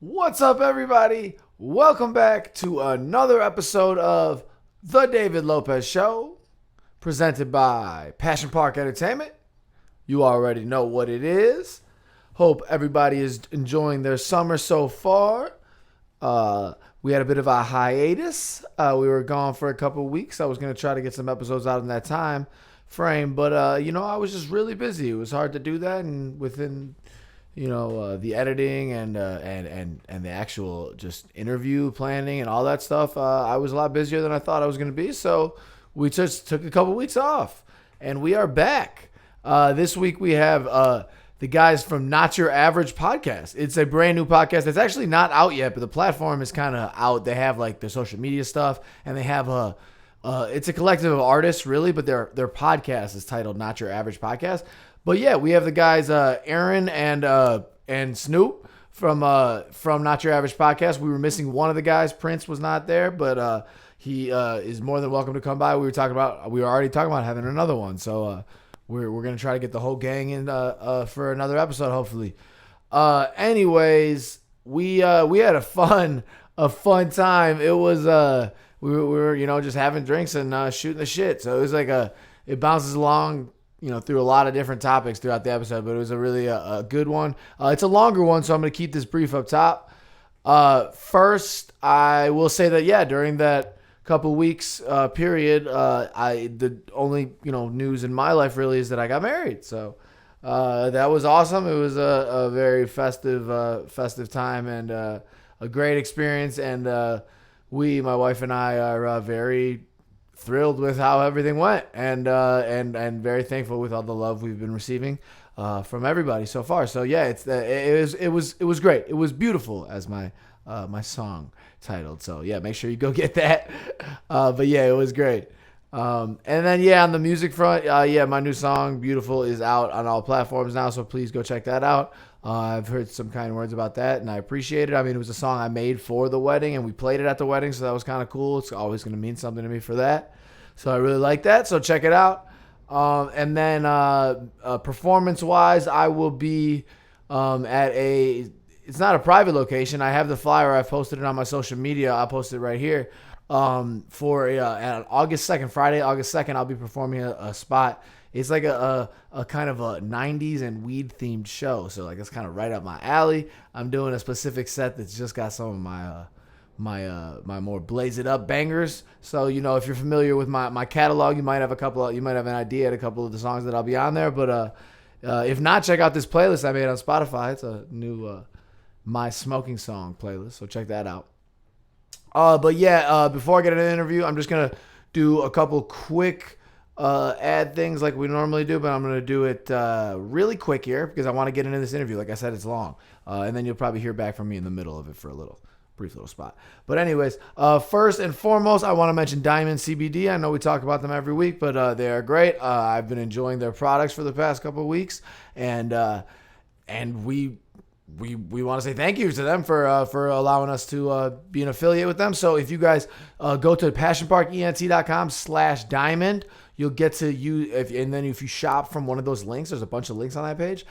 What's up, everybody? Welcome back to another episode of The David Lopez Show, presented by Passion Park Entertainment. You already know what it is. Hope everybody is enjoying their summer so far. We had a bit of a hiatus. We were gone for a couple of weeks. I was going to try to get some episodes out in that time frame, but I was just really busy. It was hard to do that, and within the editing and the actual just interview planning and all that stuff, I was a lot busier than I thought I was going to be. So we just took a couple weeks off, and we are back. This week we have the guys from Not Your Average Podcast. It's a brand new podcast. It's actually not out yet, but the platform is kind of out. They have like their social media stuff, and they have it's a collective of artists, really, but their podcast is titled Not Your Average Podcast. But yeah, we have the guys Aaron and Snoop from Not Your Average Podcast. We were missing one of the guys. Prince was not there, but he is more than welcome to come by. We were already talking about having another one, so we're gonna try to get the whole gang in for another episode, hopefully. Anyways, we had a fun time. It was we were just having drinks and shooting the shit. So it was like it bounces along through a lot of different topics throughout the episode, but it was a really a good one. It's a longer one, so I'm going to keep this brief up top. First, I will say that, during that couple weeks period, the only, news in my life really is that I got married. So that was awesome. It was a very festive time and a great experience. And my wife and I are very thrilled with how everything went, and very thankful with all the love we've been receiving from everybody so far. So yeah, it was great. It was beautiful, as my song titled. So yeah, make sure you go get that. But yeah, it was great. And then on the music front, my new song "Beautiful" is out on all platforms now. So please go check that out. I've heard some kind words about that, and I appreciate it. I mean, it was a song I made for the wedding, and we played it at the wedding, so that was kind of cool. It's always going to mean something to me for that. So I really like that, so check it out. And then performance-wise, I will be it's not a private location. I have the flyer. I've posted it on my social media. I'll post it right here. For on August 2nd, Friday, August 2nd, I'll be performing a spot. It's like a kind of a 90s and weed themed show. So like it's kind of right up my alley. I'm doing a specific set that's just got some of my more blaze it up bangers. So if you're familiar with my catalog, you might have an idea at a couple of the songs that I'll be on there. But if not, check out this playlist I made on Spotify. It's a new My Smoking Song playlist. So check that out. Before I get into the interview, I'm just gonna do a couple quick add things like we normally do, but I'm going to do it really quick here because I want to get into this interview. Like I said, it's long. And then you'll probably hear back from me in the middle of it for a brief little spot. But anyways, first and foremost, I want to mention Diamond CBD. I know we talk about them every week, but they are great. I've been enjoying their products for the past couple of weeks, and we want to say thank you to them for allowing us to be an affiliate with them. So if you guys go to passionparkent.com/diamond, you'll get to and then if you shop from one of those links, there's a bunch of links on that page.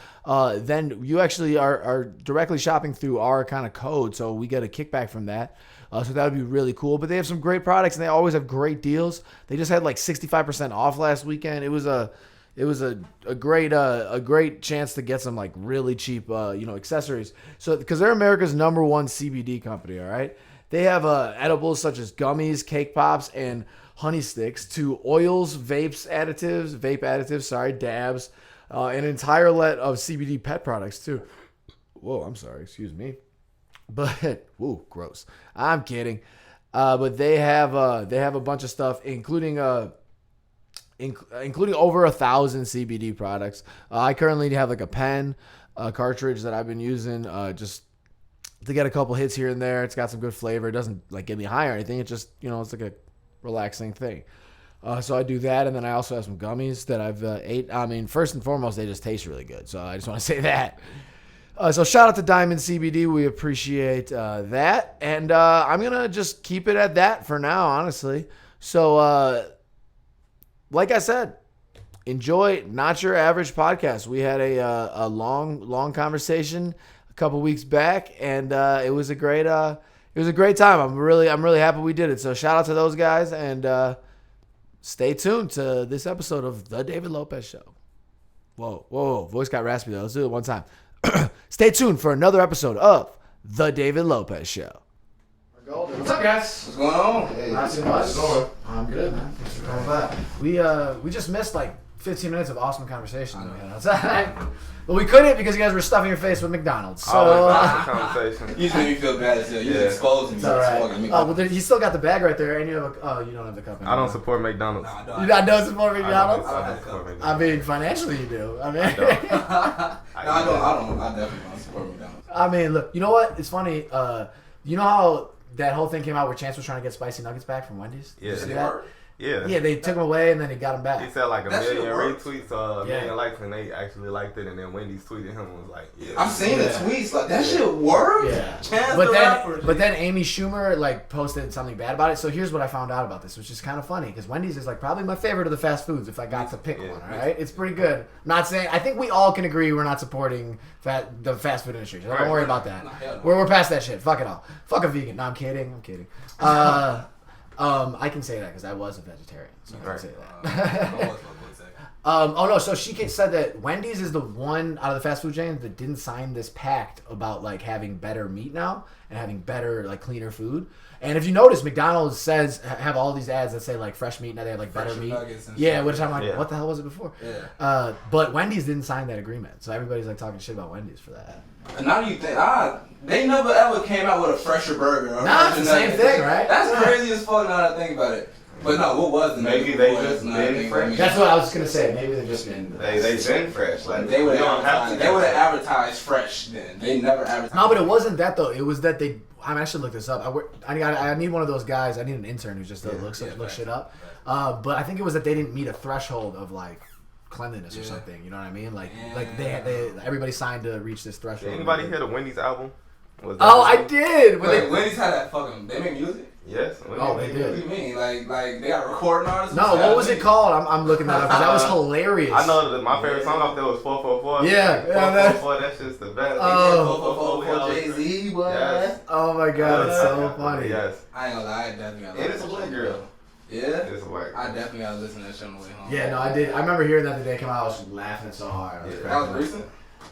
Then you actually are directly shopping through our kind of code, so we get a kickback from that. So that would be really cool. But they have some great products, and they always have great deals. They just had like 65% off last weekend. It was a great chance to get some like really cheap accessories. So because they're America's #1 CBD company, all right. They have edibles such as gummies, cake pops, and honey sticks, to oils, vape additives, dabs, an entire let of CBD pet products too. Whoa, I'm sorry, excuse me. But whoa, gross. I'm kidding. But they have a bunch of stuff, including over 1,000 CBD products. I currently have like a pen, cartridge that I've been using just to get a couple hits here and there. It's got some good flavor. It doesn't like get me high or anything. It just it's like a relaxing thing. So I do that, and then I also have some gummies that I've ate. I mean, first and foremost, they just taste really good. So I just want to say that. So shout out to Diamond CBD. We appreciate that. And I'm going to just keep it at that for now, honestly. So like I said, enjoy Not Your Average Podcast. We had a long conversation a couple weeks back, and it was a great time. I'm really happy we did it. So shout out to those guys, and stay tuned to this episode of The David Lopez Show. Whoa. Voice got raspy though. Let's do it one time. Stay tuned for another episode of The David Lopez Show. What's up, guys? What's going on? Hey, not too much. I'm good, man. Thanks for coming by. We just missed like 15 minutes of awesome conversation that we had outside. But we couldn't because you guys were stuffing your face with McDonald's. So conversation. You just made me feel bad as hell. You exposed me. It's all right. Well, you still got the bag right there, and you have you don't have the cup anymore. I don't support McDonald's. No, you don't support McDonald's? I don't support McDonald's. I mean, financially you do. I mean, I definitely don't support McDonald's. I mean, look, you know what? It's funny. You know how that whole thing came out where Chance was trying to get spicy nuggets back from Wendy's? Yeah. Did you see that? Yeah. Yeah, they took them away and then he got them back. He said like a million retweets, a Yeah. million likes, and they actually liked it. And then Wendy's tweeted him and was like, "Yeah." I've seen the tweets. Like that shit worked. Yeah. Chance But the rapper. then Amy Schumer like posted something bad about it. So here's what I found out about this, which is kind of funny because Wendy's is like probably my favorite of the fast foods if I got to pick one. All right, it's pretty good. I'm not saying I think we all can agree we're not supporting the fast food industry. So don't worry about that. We're past that shit. Fuck it all. Fuck a vegan. No, I'm kidding. I can say that because I was a vegetarian, so I can say that. Oh no! So she said that Wendy's is the one out of the fast food chains that didn't sign this pact about like having better meat now and having better like cleaner food. And if you notice, McDonald's have all these ads that say like fresh meat, now they have like better meat. Yeah, which I'm like, what the hell was it before? Yeah. But Wendy's didn't sign that agreement, so everybody's like talking shit about Wendy's for that. And now you think, they never ever came out with a fresher burger. Nah, it's the same thing, right? That's crazy as fuck now that I think about it. But no, what was the Maybe they just been fresh. That's what I was gonna say. Maybe they've just been. They been fresh. Like they would have advertised fresh then. They never advertised. No, but it wasn't that though. It was that they. I'm actually look this up. I need one of those guys. I need an intern who just looks shit up. But I think it was that they didn't meet a threshold of like cleanliness or something. You know what I mean? Like they everybody signed to reach this threshold. Did anybody hear the Wendy's album? I did. Wait, Wendy's had that fucking. They make music. Yes. They What did. do you mean? Like they got recording artists? No, what was it called? I'm looking that up because that was hilarious. I know that my favorite song off there was 444. Yeah, 444. That's just the best. Oh, Jay-Z, boy. Yes. Oh my god, it's so funny. Yes. I ain't gonna lie, I definitely got. And it's a black girl. Yeah. It's a black girl. I definitely gotta listen to that shit on the way home. Yeah, no, I did. I remember hearing that the day it came out. I was laughing so hard. That was recent.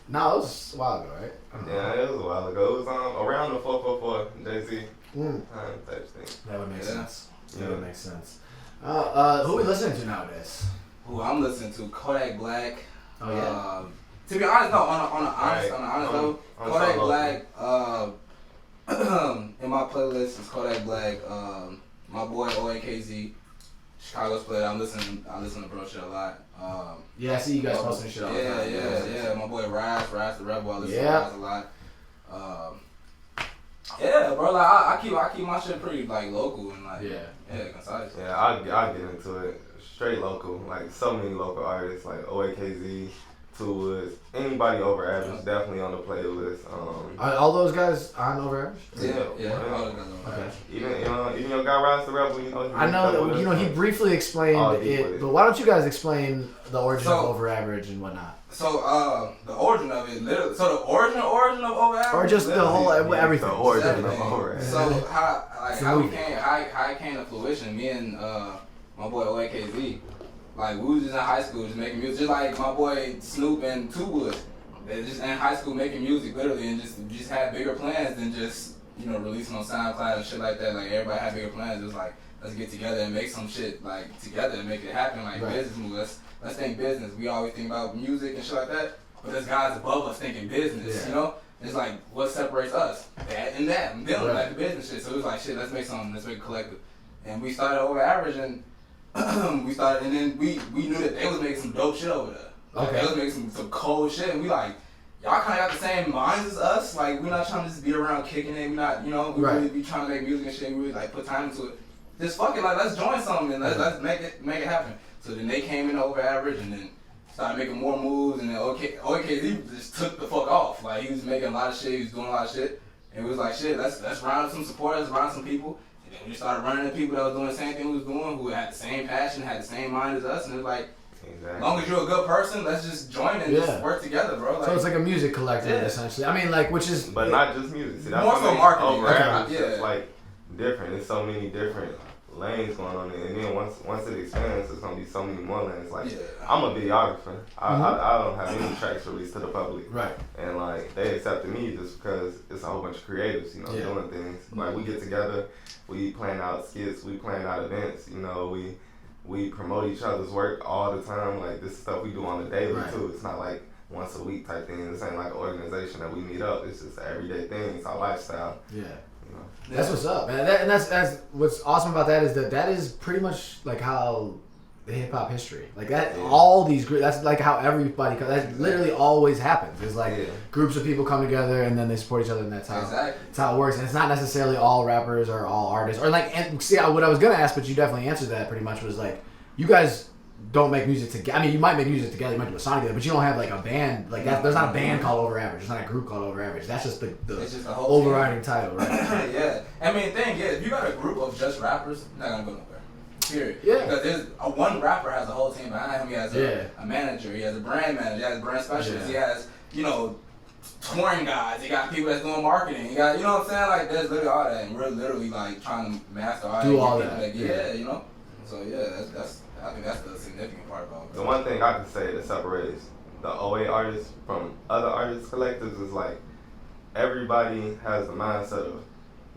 No, it was a while ago, right? Yeah, it was a while ago. It was around the 444 Jay-Z time type thing. That would make sense. That would make sense. Who are we listening to nowadays? Who I'm listening to? Kodak Black. Oh yeah. To be honest, no. On an honest level, Kodak Black. In my playlist is Kodak Black. My boy OAKZ, Chicago's player. I listen to bro shit a lot. Yeah, I see you guys posting shit all the time. Yeah. My boy Raz the Rebel. I listen to Yeah. Raz a lot. Yeah, bro. Like I keep my shit pretty like local and like concise. Yeah, I'll get into it. Straight local, like so many local artists, like OAKZ, Two Woods, anybody over average, definitely on the playlist. Are all those guys on over average? Yeah. All the guys on Okay. Even your guy Raz the Rebel, I know that he briefly explained it, but why don't you guys explain the origin of over average and whatnot? So the origin of it, literally. So the origin of over average, or just the whole everything. The origin of over average. So how it came to fruition? Me and my boy OAKZ, like we was just in high school just making music, just like my boy Snoop and Two Woods. They just in high school making music literally, and just had bigger plans than just releasing on SoundCloud and shit like that. Like everybody had bigger plans. It was like let's get together and make some shit like together and make it happen. Like business moves. Let's think business. We always think about music and shit like that, but there's guys above us thinking business. It's like what separates us, that and that, and them, like the business shit. So it was like shit. Let's make a collective, and we started over average and. And then we knew that they was making some dope shit over there. Like, they was making some cold shit, and we like, y'all kind of got the same minds as us. Like, we're not trying to just be around kicking it. We're not, we really be trying to make music and shit. We really like put time into it. Just fucking like, let's join something and let's make it happen. So then they came in over average and then started making more moves, and then OKZ just took the fuck off. Like, he was making a lot of shit. He was doing a lot of shit, and it was like, shit, let's round up some supporters, round some people. And we started running into people that was doing the same thing we was doing, who had the same passion, had the same mind as us, and it was like, Exactly. As long as you're a good person, let's just join and just work together, bro. Like, so it's like a music collective, essentially. I mean, like, which is... But not just music. See, that's more so marketing. It's like different. There's so many different lanes going on there. And then once it expands, there's going to be so many more lanes. Like, I'm a videographer. I don't have any tracks released to the public. Right. And, like, they accepted me just because it's a whole bunch of creatives, you know, doing things. Like, we get together, we plan out skits, we plan out events, you know, we promote each other's work all the time. Like, this is stuff we do on the daily, too. It's not like once a week type thing. This ain't like an organization that we meet up. It's just an everyday thing. It's our lifestyle. Yeah. You know? That's what's up, man. And that's what's awesome about that is that is pretty much like how the hip hop history, like that, all these groups, that's like how everybody, that literally always happens. It's like groups of people come together and then they support each other, and that's how it works. And it's not necessarily all rappers or all artists, or like, and see, what I was gonna ask, but you definitely answered that pretty much, was like, you guys don't make music together. I mean, you might make music together, you might do a song together, but you don't have like a band like that. There's not a band called Over Average. There's not a group called Over Average. That's just the whole overriding title, right? Yeah. I mean, the thing is, if you got a group of just rappers, you're not gonna go nowhere. Period. Yeah. Because there's one rapper has a whole team behind him. He has a manager. He has a brand manager. He has a brand specialist. He has, you know, touring guys. He got people that's doing marketing. He got, you know what I'm saying? Like, there's literally all that, and we're literally like trying to master all that. Like, you know. So that's I think that's the significant part about it. The one thing I can say that separates the OA artists from other artists collectives is like everybody has the mindset of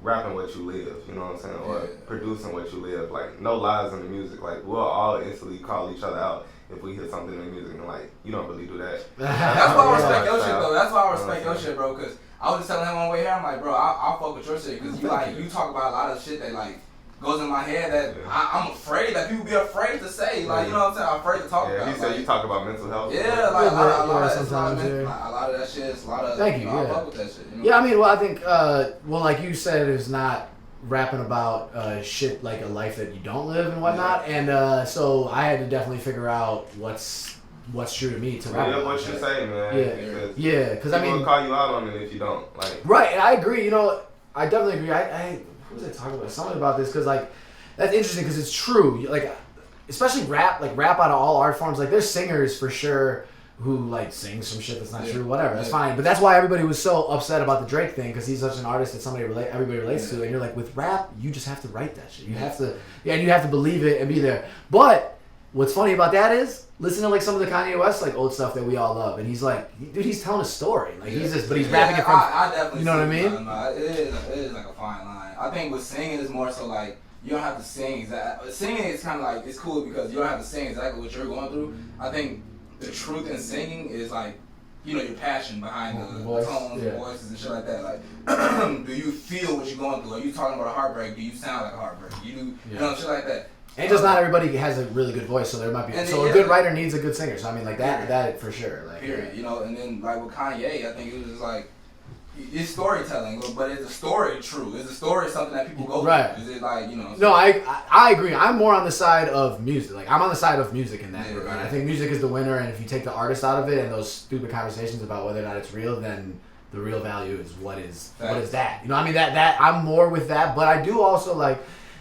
rapping what you live, you know what I'm saying, or producing what you live. Like, no lies in the music. Like, we'll all instantly call each other out if we hear something in the music and like, you don't really do that. That's why I respect your shit though. That's why I respect your shit, bro. Cause I was just telling him on the way here, I'm like, bro, I'll fuck with your shit, cause you talk about a lot of shit that like goes in my head that I'm afraid that people be afraid to say. Like, you know what I'm saying? I'm afraid to talk about. Yeah, he said you talk about mental health. Yeah, like a lot of that shit. It's a lot of. Thank you. I fuck with that shit. You know? Yeah, I mean, well, I think, well, like you said, it's not rapping about shit like a life that you don't live and whatnot, and so I had to definitely figure out what's true to me to rap about. What you say, man. Yeah, because I mean, people will call you out on it if you don't. Like, right, and I agree. You know, I definitely agree. Who was I talking about? Something about this, because like that's interesting because it's true. Like, especially rap out of all art forms. Like, there's singers for sure who like sing some shit that's not true. Whatever, that's fine. But that's why everybody was so upset about the Drake thing, because he's such an artist that everybody relates to. And you're like, with rap, you just have to write that shit. You have to, and you have to believe it and be there. But what's funny about that is, listen to like some of the Kanye West like old stuff that we all love, and he's like, dude, he's telling a story. Like he's just, but he's rapping it from. I definitely. You know what I mean? It is like a fine line. I think with singing is more so like you don't have to sing exactly. Singing is kind of like, it's cool because you don't have to sing exactly what you're going through. I think the truth in singing is like, you know, your passion behind the tones, the voices, and shit like that. Like, do you feel what you're going through? Are you talking about a heartbreak? Do you sound like a heartbreak? You do, you know, shit like that. And just not everybody has a really good voice, so there might be. So a good writer needs a good singer. So I mean, like that for sure. Like, period. You know, and then like with Kanye, I think it was just like, it's storytelling, but is the story true? Is the story something that people go through? Right. Is it like, you know? No, I agree. I'm more on the side of music. Like, I'm on the side of music in that regard. I think music is the winner, and if you take the artist out of it and those stupid conversations about whether or not it's real, then the real value is what is that? You know, I mean, that I'm more with that, but I do also like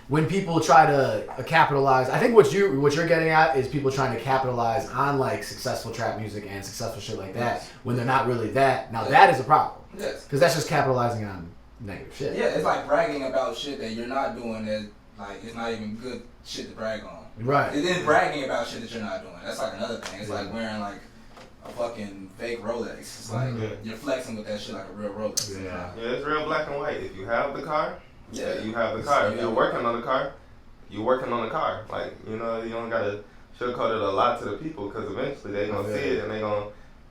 when people try to capitalize. I think what you're getting at is people trying to capitalize on like successful trap music and successful shit like that when they're not really that. Now that is a problem. Yes. Because that's just capitalizing on negative shit. Yeah, it's like bragging about shit that you're not doing that, like, it's not even good shit to brag on. Right. It's then bragging about shit that you're not doing. That's like another thing. It's like wearing like a fucking fake Rolex. It's like you're flexing with that shit like a real Rolex. Yeah, it's real black and white. If you have the car, you have the car. If you're working on the car, you're working on the car. Like, you know, you don't gotta sugarcoat it a lot to the people, because eventually they're gonna see it and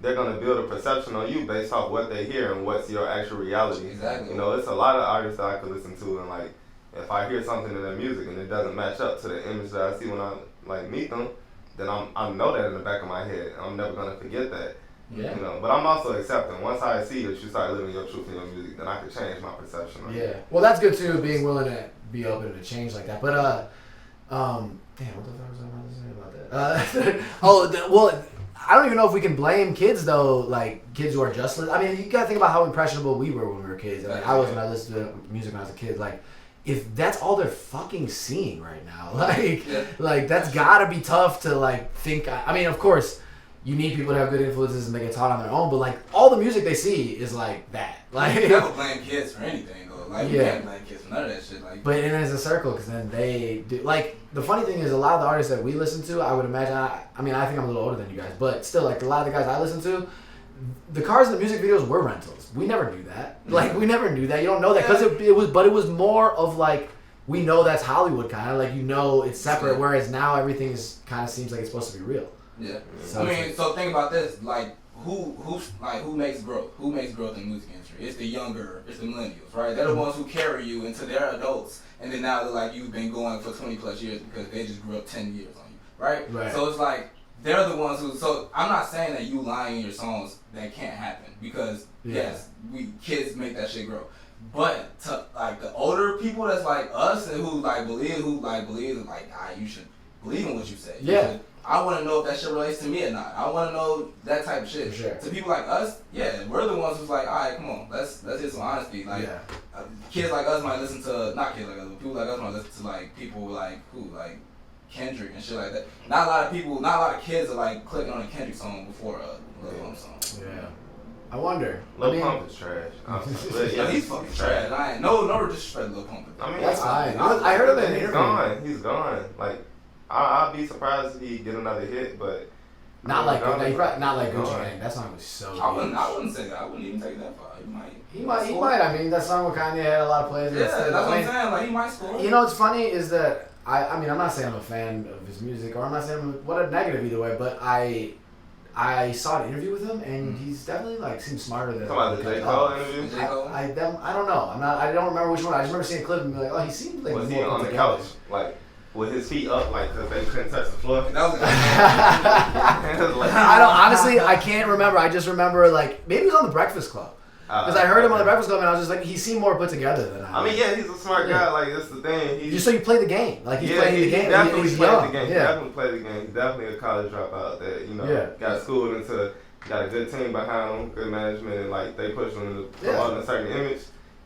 they're gonna build a perception on you based off what they hear and what's your actual reality. Exactly. You know, it's a lot of artists that I could listen to, and like, if I hear something in their music and it doesn't match up to the image that I see when I like meet them, then I know that in the back of my head. I'm never gonna forget that. Yeah. You know, but I'm also accepting. Once I see that you start living your truth in your music, then I can change my perception. Well, that's good too, being willing to be open to change like that. But damn, what the fuck was I about to say about that? Well, I don't even know if we can blame kids though, like kids who are just. I mean, you gotta think about how impressionable we were when we were kids. Like, I was when I listened to music when I was a kid. Like, if that's all they're fucking seeing right now, like that's gotta be tough to like think. I mean, of course, you need people to have good influences and they get taught on their own, but like all the music they see is like that. Like you never blame kids for anything though. Like you can't blame kids for none of that shit. Like, but it is a circle because then they do. Like the funny thing is, a lot of the artists that we listen to, I would imagine. I mean, I think I'm a little older than you guys, but still, like a lot of the guys I listen to, the cars in the music videos were rentals. We never knew that. Like we never knew that. You don't know that because it was more of like we know that's Hollywood kind of like it's separate. Whereas now everything is kind of seems like it's supposed to be real. Yeah. So, I mean, so think about this. Like who makes growth? Who makes growth in the music industry? It's the millennials, right? They're the ones who carry you into their adults, and then now they're like you've been going for 20 plus years because they just grew up 10 years on you, right? So it's like. They're the ones who. So I'm not saying that you lying in your songs that can't happen because yes, kids make that shit grow. But to like the older people that's like us and who believe you should believe in what you say. I want to know if that shit relates to me or not. I want to know that type of shit. For sure. To people like us, we're the ones who's like, all right, come on, let's get some honesty. Like kids like us might listen to not kids like us, but people like us might listen to like people like who like. Kendrick and shit like that. Not a lot of kids are like clicking on a Kendrick song before a Lil Pump song. Yeah. I wonder. Lil Pump is trash. He's fucking trash. I ain't no disrespect to Lil Pump. I mean, that's fine. I heard of that interview. He's gone. Like, I'd be surprised if he get another hit, but not like Gucci Gang. That song was so. I wouldn't say that. I wouldn't even take that far. He might. I mean, that song with Kanye had a lot of plays. Yeah, that's what I'm saying. Like, he might score. You know what's funny is that. I mean, I'm not saying I'm a fan of his music, or I'm not saying what a negative either way, but I saw an interview with him, and he's definitely like seems smarter than. Talking about the J. Cole interview. I don't know. I don't remember which one. I just remember seeing a clip and be like, oh, he seemed like. Was he on the couch, like with his feet up, like because they couldn't touch the floor? That was. I don't honestly. I can't remember. I just remember like maybe he was on the Breakfast Club. Because I heard him on the Breakfast Club and I was just like, he seemed more put together than I. I mean, he's a smart guy. Like that's the thing. So you play the game, like he's playing the game. He definitely he's played young. the game. He definitely played the game. He's definitely a college dropout that got schooled into, got a good team behind him, good management, and like they pushed him to promote a certain image.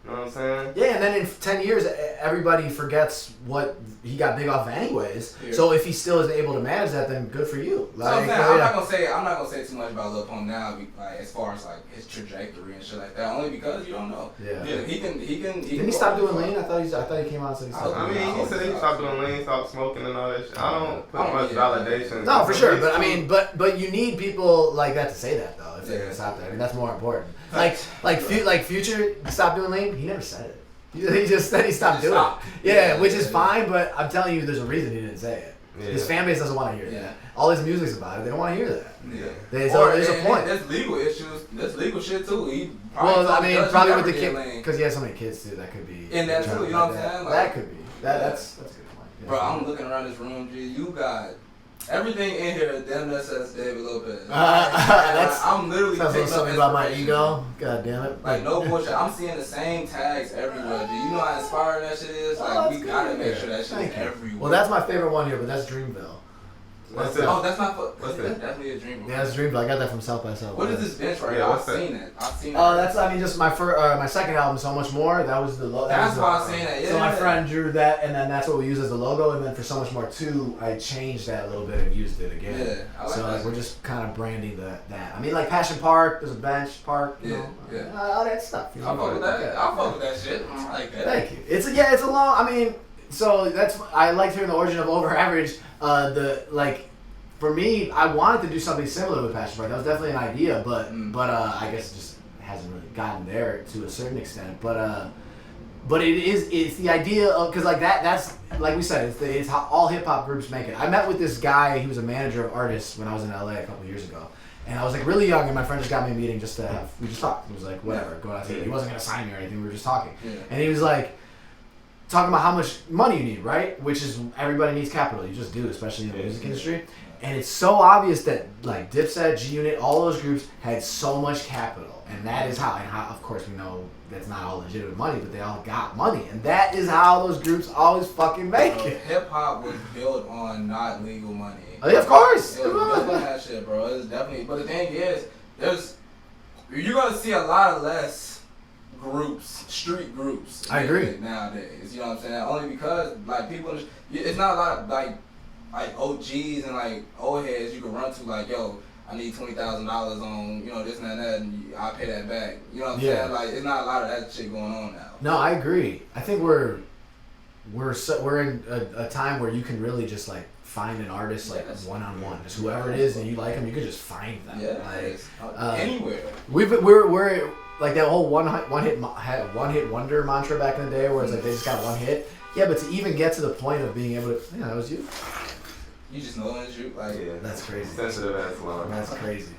You know what I'm saying? Yeah, and then in 10 years, everybody forgets what he got big off of anyways. Yeah. So if he still is able to manage that, then good for you. Like, so I'm not gonna say too much about Lil Pump now, like as far as like his trajectory and shit like that. Only because you don't know. Yeah. He can. Didn't he stop doing lean? I thought he came out and said he stopped. I mean, he said he stopped doing lean, stopped smoking and all that shit. I don't put much validation. No, for sure. But I mean, but you need people like that to say that though. If they're gonna stop that, I mean that's more important. Like Future stopped doing lean. He never said it. He just said he stopped doing it. Yeah, which is fine, but I'm telling you, there's a reason he didn't say it. Yeah. His fan base doesn't want to hear that. All his music's about it. They don't want to hear that. Yeah. There's a point. There's legal issues. There's legal shit too. Probably with the kid, because he has so many kids too. That could be. And that too. You know what I'm saying? Like, that could be. That's a good point. Yeah. Bro, I'm looking around this room, G. You got. Everything in here damn near says David Lopez. I'm literally sounds something about my ego. God damn it. Like no bullshit. I'm seeing the same tags everywhere. Do you know how inspiring that shit is? Like we gotta make sure that shit is everywhere. Well, that's my favorite one here, but that's Dreamville. That's definitely a Dreamville. Yeah, that's Dreamville. I got that from South by Southwest. What is this bench right here? I've seen it. Oh, that's just my my second album, So Much More. That was the logo. That's why I'm saying that. Yeah. So my friend drew that, and then that's what we use as the logo. And then for So Much More 2, I changed that a little bit and used it again. Yeah, I like that. We're just kind of branding that. I mean, like Passion Park, there's a bench park. Yeah. All that stuff. I'll fuck with that. I'll fuck with that shit. I like that. Thank you. It's a long. I mean, so I liked hearing the origin of Over Average. For me, I wanted to do something similar with Passion Park. That was definitely an idea, but I guess it just hasn't really gotten there to a certain extent. But it's the idea of, because like that's like we said, it's how all hip hop groups make it. I met with this guy. He was a manager of artists when I was in LA a couple of years ago, and I was like really young, and my friend just got me a meeting just to have. We just talked. He was like, whatever, go out to eat. He wasn't gonna sign me or anything. We were just talking, and he was like. Talking about how much money you need, right? Which is, everybody needs capital. You just do, especially in the music industry. And it's so obvious that, like, Dipset, G-Unit, all those groups had so much capital. And that is how, of course, we know that's not all legitimate money, but they all got money. And that is how those groups always fucking make it. Hip-hop was built on not legal money. Oh, yeah, of course. It was built on that shit, bro. It's definitely, but the thing is, you're going to see a lot of less groups, street groups. I agree. Nowadays, you know what I'm saying? Only because like people, it's not a lot of like OGs and like old heads you can run to like, yo, I need $20,000 on, you know, this and that, and I'll pay that back. You know what I'm saying? Like, it's not a lot of that shit going on now. No, I agree. I think we're in a time where you can really just like find an artist like one-on-one. Just whoever it is and you like them, you can just find them. Yeah, like, anywhere. We're like that whole one hit wonder mantra back in the day, where it's like they just got one hit. Yeah, but to even get to the point of being able to, that was you. You just know it's you. Like, that's crazy. Sensitive ass line. That's crazy.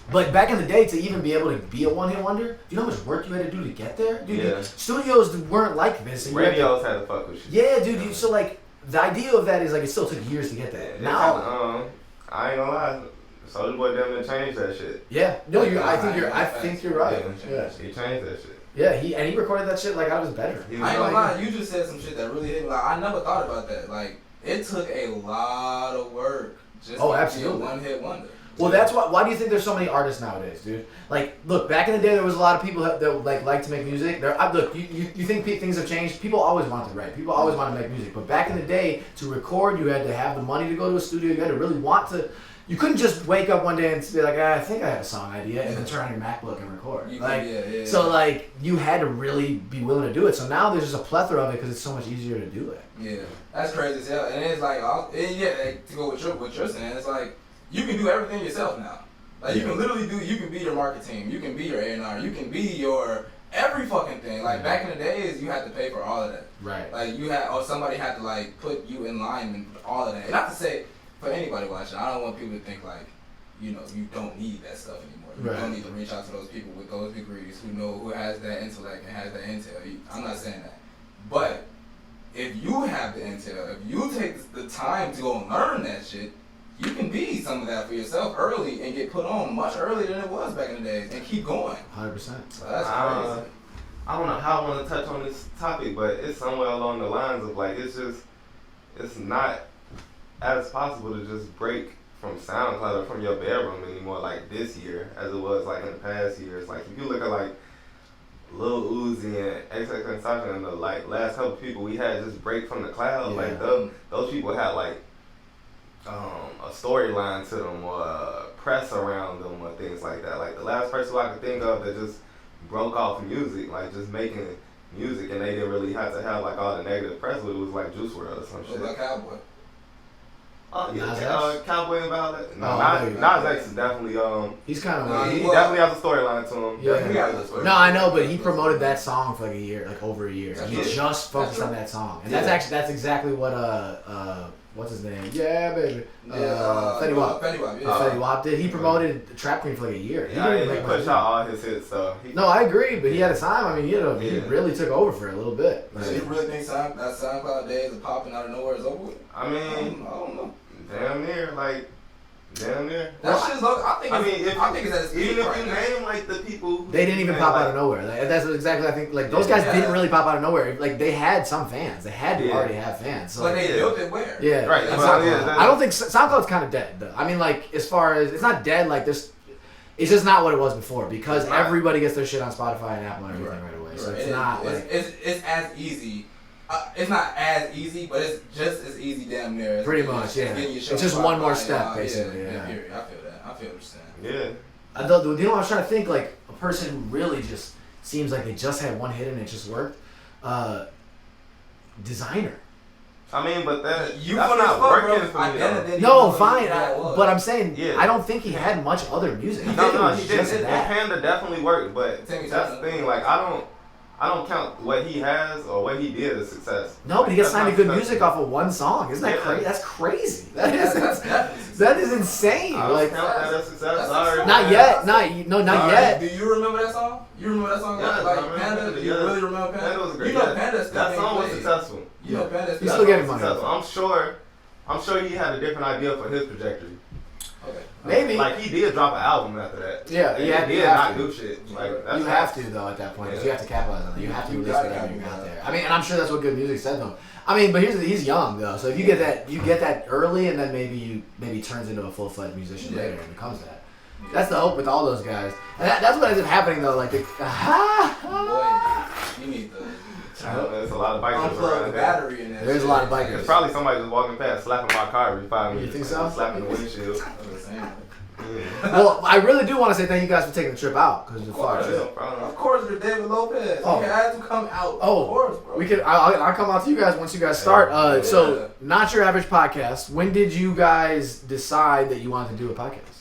But back in the day, to even be able to be a one-hit wonder, do you know how much work you had to do to get there? Dude, studios weren't like this. And Radios had to fuck with shit. Yeah, dude. So like, the idea of that is like it still took years to get there. Now, I ain't gonna lie. Soulja Boy them to change that shit. Yeah. No, I think you're right. Yeah. He changed that shit. Yeah, he recorded that shit like out of his bedroom. I ain't gonna lie. You just said some shit that really hit me. Like, I never thought about that. Like, it took a lot of work just to be a one-hit wonder. Well, that's why do you think there's so many artists nowadays, dude? Like, look, back in the day, there was a lot of people that like to make music. Look, you think things have changed? People always wanted to write. People always wanted to make music. But back in the day, to record, you had to have the money to go to a studio. You had to really want to. You couldn't just wake up one day and be like, I think I have a song idea, and then turn on your MacBook and record. So, like, you had to really be willing to do it. So now there's just a plethora of it because it's so much easier to do it. Yeah, that's crazy as hell. And it's like, to go with what you're saying, it's like, you can do everything yourself now. Like, you can literally you can be your market team, you can be your A&R, you can be your every fucking thing. Like, back in the days, you had to pay for all of that. Right. Like, somebody had to, like, put you in line with all of that. And not to say, for anybody watching, I don't want people to think, like, you know, you don't need that stuff anymore. You don't need to reach out to those people with those degrees who has that intellect and has that intel. I'm not saying that. But if you have the intel, if you take the time to go and learn that shit, you can be some of that for yourself early and get put on much earlier than it was back in the days and keep going. 100%. So that's crazy. I don't know how I want to touch on this topic, but it's somewhere along the lines of like, it's not as possible to just break from SoundCloud or from your bedroom anymore like this year as it was like in the past years. Like if you look at like Lil Uzi and XXXTentacion and the like last couple people we had just break from the cloud, like those people had like a storyline to them or press around them or things like that. Like the last person I could think of that just broke off music, like just making music, and they didn't really have to have like all the negative press with it, was like Juice WRLD or some shit. Like Cowboy. Oh yeah, Cowboy and Violet. No, Nas X is definitely he's kind of he definitely has a storyline to him. Yeah. No, I know, but he promoted that song for like a year, like over a year. He just focused on that song, and that's exactly what what's his name? Yeah, baby. Fetty Wap. Fetty Wap did. He promoted Trap Queen for like a year. Yeah, he pushed out all his hits, so. No, I agree, but he had a time. I mean, he really took over for a little bit. So you really think that SoundCloud days of popping out of nowhere is over with? I mean, I don't know. Damn near. That shit's low. I think it's at its peak even if right you now. name like the people. They didn't even pop out of nowhere. Like, that's exactly I think. Like those guys didn't really pop out of nowhere. Like they had some fans. They had to already have fans. So, but they built it where? Yeah, right. I don't think SoundCloud's kind of dead though. I mean, like as far as it's not dead. Like this, it's just not what it was before because everybody gets their shit on Spotify and Apple and everything right away. So it's not like it's as easy. It's not as easy, but it's just as easy damn near. Pretty much, yeah. It's just one more step, basically. Yeah. Period. I feel that. I feel what you're saying. Yeah. You know, I was trying to think like a person who really just seems like they just had one hit and it just worked. Designer. I mean, but that's not working for me. No, fine. But I'm saying I don't think he had much other music. No, he didn't. Panda definitely worked, but that's the thing. Like I don't count what he has or what he did as success. No, but he got signed to good music off of one song. Isn't that crazy? That's crazy. That is insane. I don't count that as success. Sorry. Not yet. Not yet. Do you remember that song? You remember that song? Yeah, like Panda? Do you really remember Panda? Panda was great. You know Panda still that song was successful. You know Panda He's still getting money. I'm sure he had a different idea for his trajectory. Okay. Maybe. Like he did drop an album after that. Yeah, he did not do shit. Like you have to though at that point because you have to capitalize on it. You have to release whatever you got there. I mean, and I'm sure that's what good music said though. I mean, but he's young though, so if you get that early, and then maybe turns into a full-fledged musician later and becomes that. That's the hope with all those guys. And that's what ends up happening though. Like, Boy, you need the. There's a lot of bikers Unplug around the there. battery in that. There's a lot of bikers. There's probably somebody just walking past, slapping my car every 5 minutes. You think so? Slapping the windshield. Well, I really do want to say thank you guys for taking the trip out because it's a far trip. Of course, there's David Lopez. Oh. You had to come out. Oh, of course, bro. we could. I'll come out to you guys once you guys start. So, Not Your Average Podcast. When did you guys decide that you wanted to do a podcast?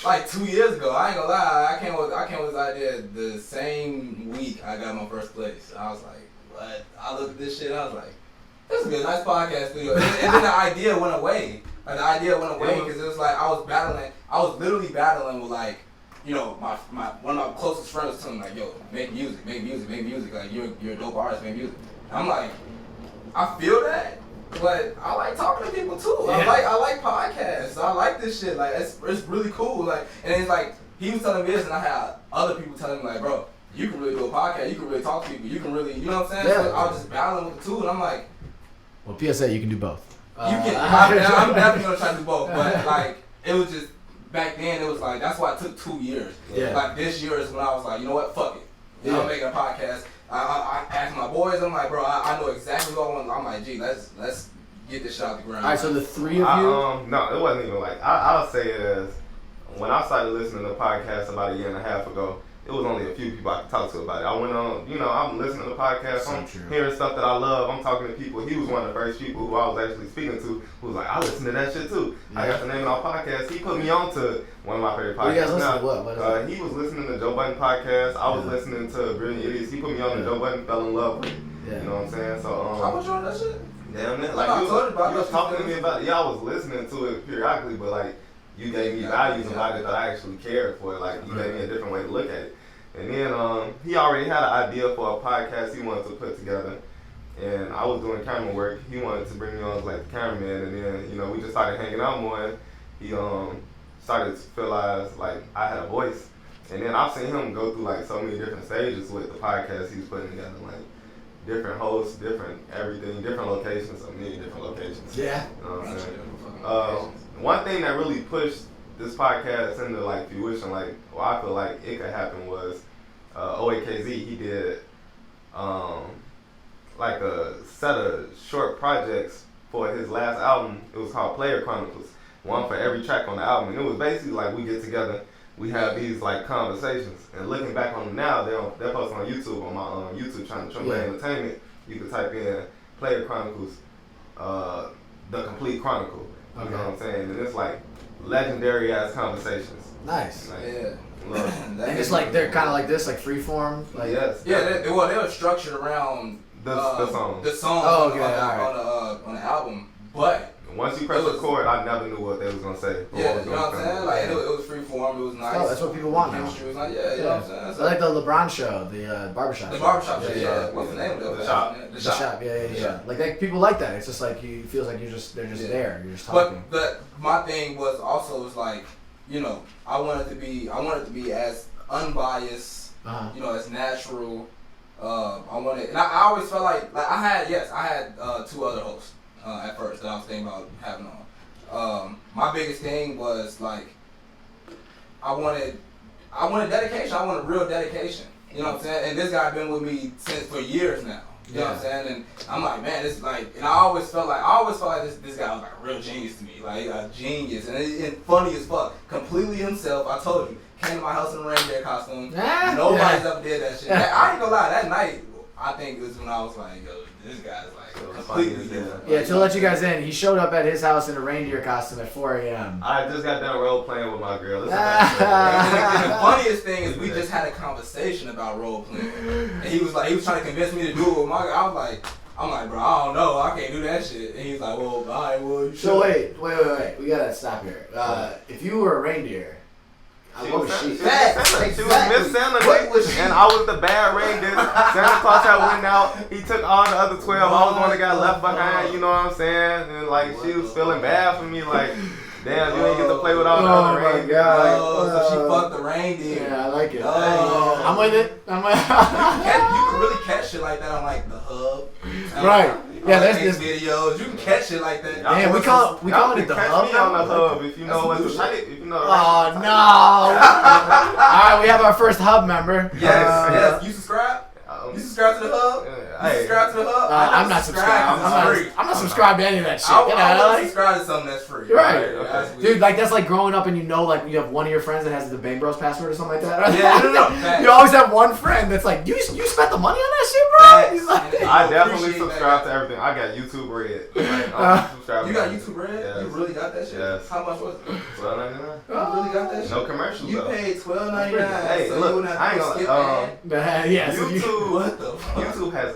Like 2 years ago. I ain't gonna lie. I came with this idea the same week I got my first place. I was like, what? I looked at this shit. I was like, this would be a nice podcast studio. And then the idea went away. Like, the idea went away because it was like I was literally battling with like, you know, my one of my closest friends was telling me like, yo, make music. Like you're a dope artist, make music. And I'm like, I feel that, but I like talking to people too. Yeah. I like podcasts. I like this shit. Like it's really cool. Like, and it's like he was telling me this, and I had other people telling me like, bro, you can really do a podcast. You can really talk to people. You can really, you know what I'm saying? Yeah. So I was just battling with the two, and I'm like. Well, PSA, you can do both. I'm definitely gonna try to do both, but like it was just back then. It was like that's why it took 2 years. Yeah. Like this year is when I was like, you know what, fuck it. I'm making a podcast. I asked my boys. I'm like, bro, I know exactly what I want. I'm like, gee, let's get this shit out the ground. All right, so the three of you. No, it wasn't even like I'll say it as when I started listening to podcasts about a year and a half ago. It was only a few people I could talk to about it. I went on, I'm listening to podcasts, I'm hearing stuff that I love, I'm talking to people. He was one of the first people who I was actually speaking to who was like, I listen to that shit too. Yeah. I got the name of our podcast. He put me on to one of my favorite podcasts. You guys listen to what? He was listening to Joe Budden podcast. I was listening to Brilliant Idiots. He put me on to Joe Budden, fell in love with it. Yeah. You know what I'm saying? So, how much you on that shit? Damn it. Like, you was talking to me about it. Yeah, I was listening to it periodically, but like, you gave me values about it that I actually cared for. Like, you gave me a different way to look at it. And then he already had an idea for a podcast he wanted to put together. And I was doing camera work. He wanted to bring me on as like the cameraman. And then, we just started hanging out more. And he started to realize like I had a voice. And then I've seen him go through like so many different stages with the podcast he's putting together. Like different hosts, different everything, different locations, so many different locations. Yeah. You know what I'm saying? One thing that really pushed this podcast into like fruition, like I feel like it could happen was OAKZ. He did like a set of short projects for his last album. It was called Player Chronicles, one for every track on the album. And it was basically like we get together, we have these like conversations. And looking back on them now, they're posted on YouTube, on my YouTube channel, Trump Entertainment. You can type in Player Chronicles, the complete chronicle. You know what I'm saying? And it's like legendary ass conversations. Nice. Like, yeah. And it's like they're kind of like this, like freeform. Like, yes. Yeah. They were structured around the song. The song on the album, but once you press record, I never knew what they was gonna say. Yeah, you know what I'm saying? Like it was free form. It was nice. Oh, that's what people want now. Chemistry was nice. Yeah, you know what I'm saying? So, I like the LeBron show, the barbershop. The barbershop show. Yeah. What's the name of it? The Shop. The Shop. Yeah. Like people like that. It's just like it feels like they're just there. You're just talking. But my thing was also like, I wanted to be as unbiased, as natural. And I always felt like I had 2 other hosts at first that I was thinking about having on. My biggest thing was like I wanted dedication. I wanted real dedication. You know what I'm saying? And this guy been with me for years now. You know what I'm saying? And I'm like, man, this like, and I always felt like this guy was like a real genius to me, like a genius, and funny as fuck, completely himself. I told you, came to my house in a reindeer costume. Nobody's ever did that shit. I ain't gonna lie, that night I think it was when I was like, yo, this guy's like completely different. Yeah, to let you guys in, he showed up at his house in a reindeer costume at 4 a.m. I just got done role playing with my girl. And the funniest thing is we just had a conversation about role playing, and he was trying to convince me to do it with my girl. I'm like, bro, I don't know, I can't do that shit. And he's like, well, all right, well, you should. So wait, we gotta stop here. If you were a reindeer, what was she? She was Miss Santa, and I was the bad reindeer. Santa Claus had went out. He took all the other 12. I was the one that got left behind. You know what I'm saying? And like she was feeling bad for me. Like, damn, you ain't get to play with all the other reindeer. So she fucked the reindeer. Yeah, I like it. I'm with it. You can really catch shit like that on like the hub. Right. Yeah, there's this videos. You can catch it like that. Man, we call it the hub. Catch me on the hub if you know what to type. If you know. Oh no! All right, we have our first hub member. Yes. You subscribe? You subscribe to the hub? You subscribe to the hub? I'm not subscribed. I'm not subscribed to any of that shit. I subscribe to something that's free. Right. Okay. Dude, like that's like growing up and you know like you have one of your friends that has the Bang Bros password or something like that. Yeah, no. You always have one friend that's like, you spent the money on that shit, bro? He's like, I definitely subscribe to everything. I got YouTube Red. You got YouTube Red? Yes. You really got that shit? Yes. How much was it? $12.99. You really got that shit? No commercials. You though. paid $12.99. Hey, so look, you wouldn't I have ain't to skip gonna. yeah, so YouTube. What the fuck? YouTube has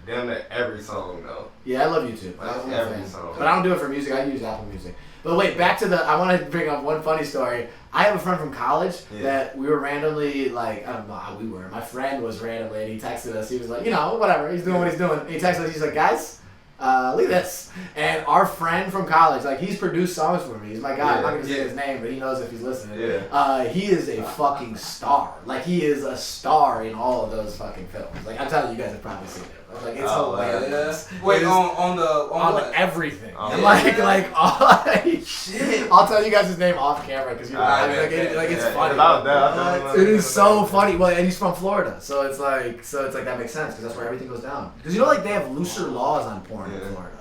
damn near every song though. Yeah, I love YouTube. Like every song. But I don't do it for music. I use Apple Music. But wait, back to I want to bring up one funny story. I have a friend from college that we were randomly, like, I don't know how we were. My friend was randomly, and he texted us. He was like, you know, whatever. He's doing what he's doing. And he texted us. He's like, guys, look at this. And our friend from college, like, he's produced songs for me. He's my guy. I'm not going to say his name, but he knows if he's listening. Yeah. He is a fucking star. Like, he is a star in all of those fucking films. Like, I'm telling you, you guys have probably seen it. Like, it's hilarious. Yeah. Wait, on everything. Oh, And yeah. like all shit. I'll tell you guys his name off camera because it's funny. It is so funny. Well, and he's from Florida, so it's like that makes sense because that's where everything goes down. Because you know, like they have looser laws on porn in Florida.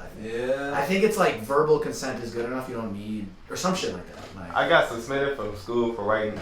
I think it's like verbal consent is good enough. You don't need or some shit like that. Like, I got suspended from school for writing.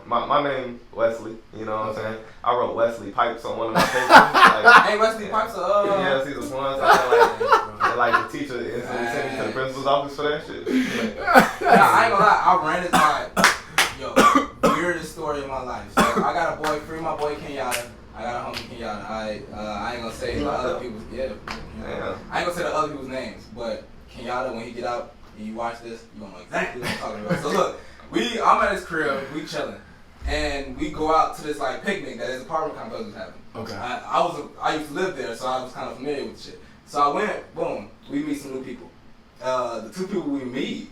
My name Wesley. You know what I'm saying? I wrote Weslly Pipes on one of my papers. Like, hey, Wesley Pipes. Yeah, see the ones. And like the teacher instantly sent me to the principal's office for that shit. I ain't gonna lie. I ran it like weirdest story of my life. So I got a boy, free my boy Kenyatta. I got a homie Kenyatta. I ain't gonna say the other people's I ain't gonna say the other people's names, but Kenyatta, when he get out and you watch this, you gonna know exactly what I'm talking about. So look, I'm at his crib, we chilling, and we go out to this like picnic that his apartment complex was having. Okay. I used to live there, so I was kind of familiar with the shit. So I went, boom, we meet some new people. The two people we meet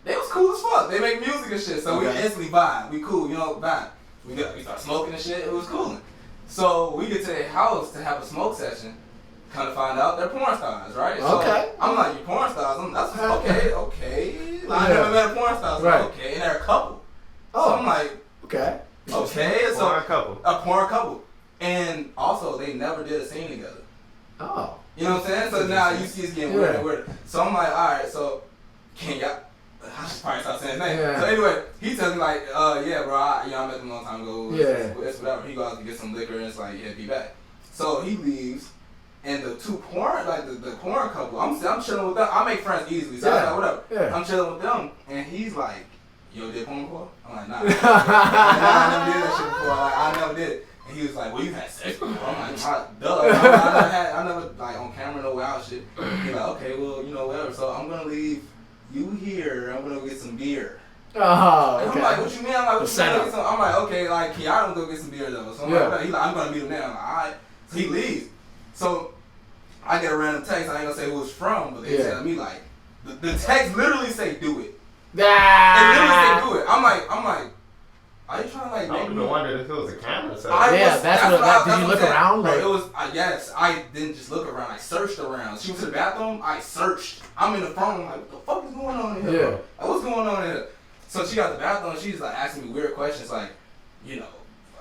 they was cool as fuck. They make music and shit, so we instantly vibe. We cool, you know, vibe. We start smoking and shit. It was cool. So we get to their house to have a smoke session. Kind of find out they're porn stars, right? Okay. So I'm like, you porn stars? That's okay. I never met a porn star, so okay. And they're a couple. Oh. So I'm like, okay. So a porn couple. And also, they never did a scene together. Oh. You know what I'm saying? So now you see it's getting weirder and weirder. So I'm like, all right, so can y'all? I should probably stop saying his name. Yeah. So anyway, he tells me like, yeah, bro, I met him a long time ago. It's whatever. He goes to get some liquor and it's like, yeah, be back. So he leaves, and the two porn, like the porn couple, I'm chilling with them. I make friends easily, so I'm like, whatever. Yeah. I'm chilling with them, and he's like, you ever did porn before? I'm like, nah. I never did that shit before. Like, I never did it. And he was like, well, you had sex before. I'm like, duh. I never like on camera, no wild shit. He's like, okay, well, you know, whatever. So I'm gonna leave you here. I'm gonna go get some beer. Oh, okay. I'm like, what you mean? I'm like, what you mean? I'm like, okay, like, Keanu go get some beer though. So I'm like, he's like, I'm gonna meet him now. I'm like, all right. So he leaves. So I get a random text. I ain't gonna say who it's from, but they tell me like, the text literally say, do it. It literally say, do it. I'm like. Are you trying to like? I even wondered if it was a camera. So. Did you look around? Like, it was. Yes, I didn't just look around. I searched around. She went to the bathroom. I searched. I'm in the phone. I'm like, what the fuck is going on in here? Bro? Like, what's going on in here? So she got the bathroom. She's like asking me weird questions, like, you know,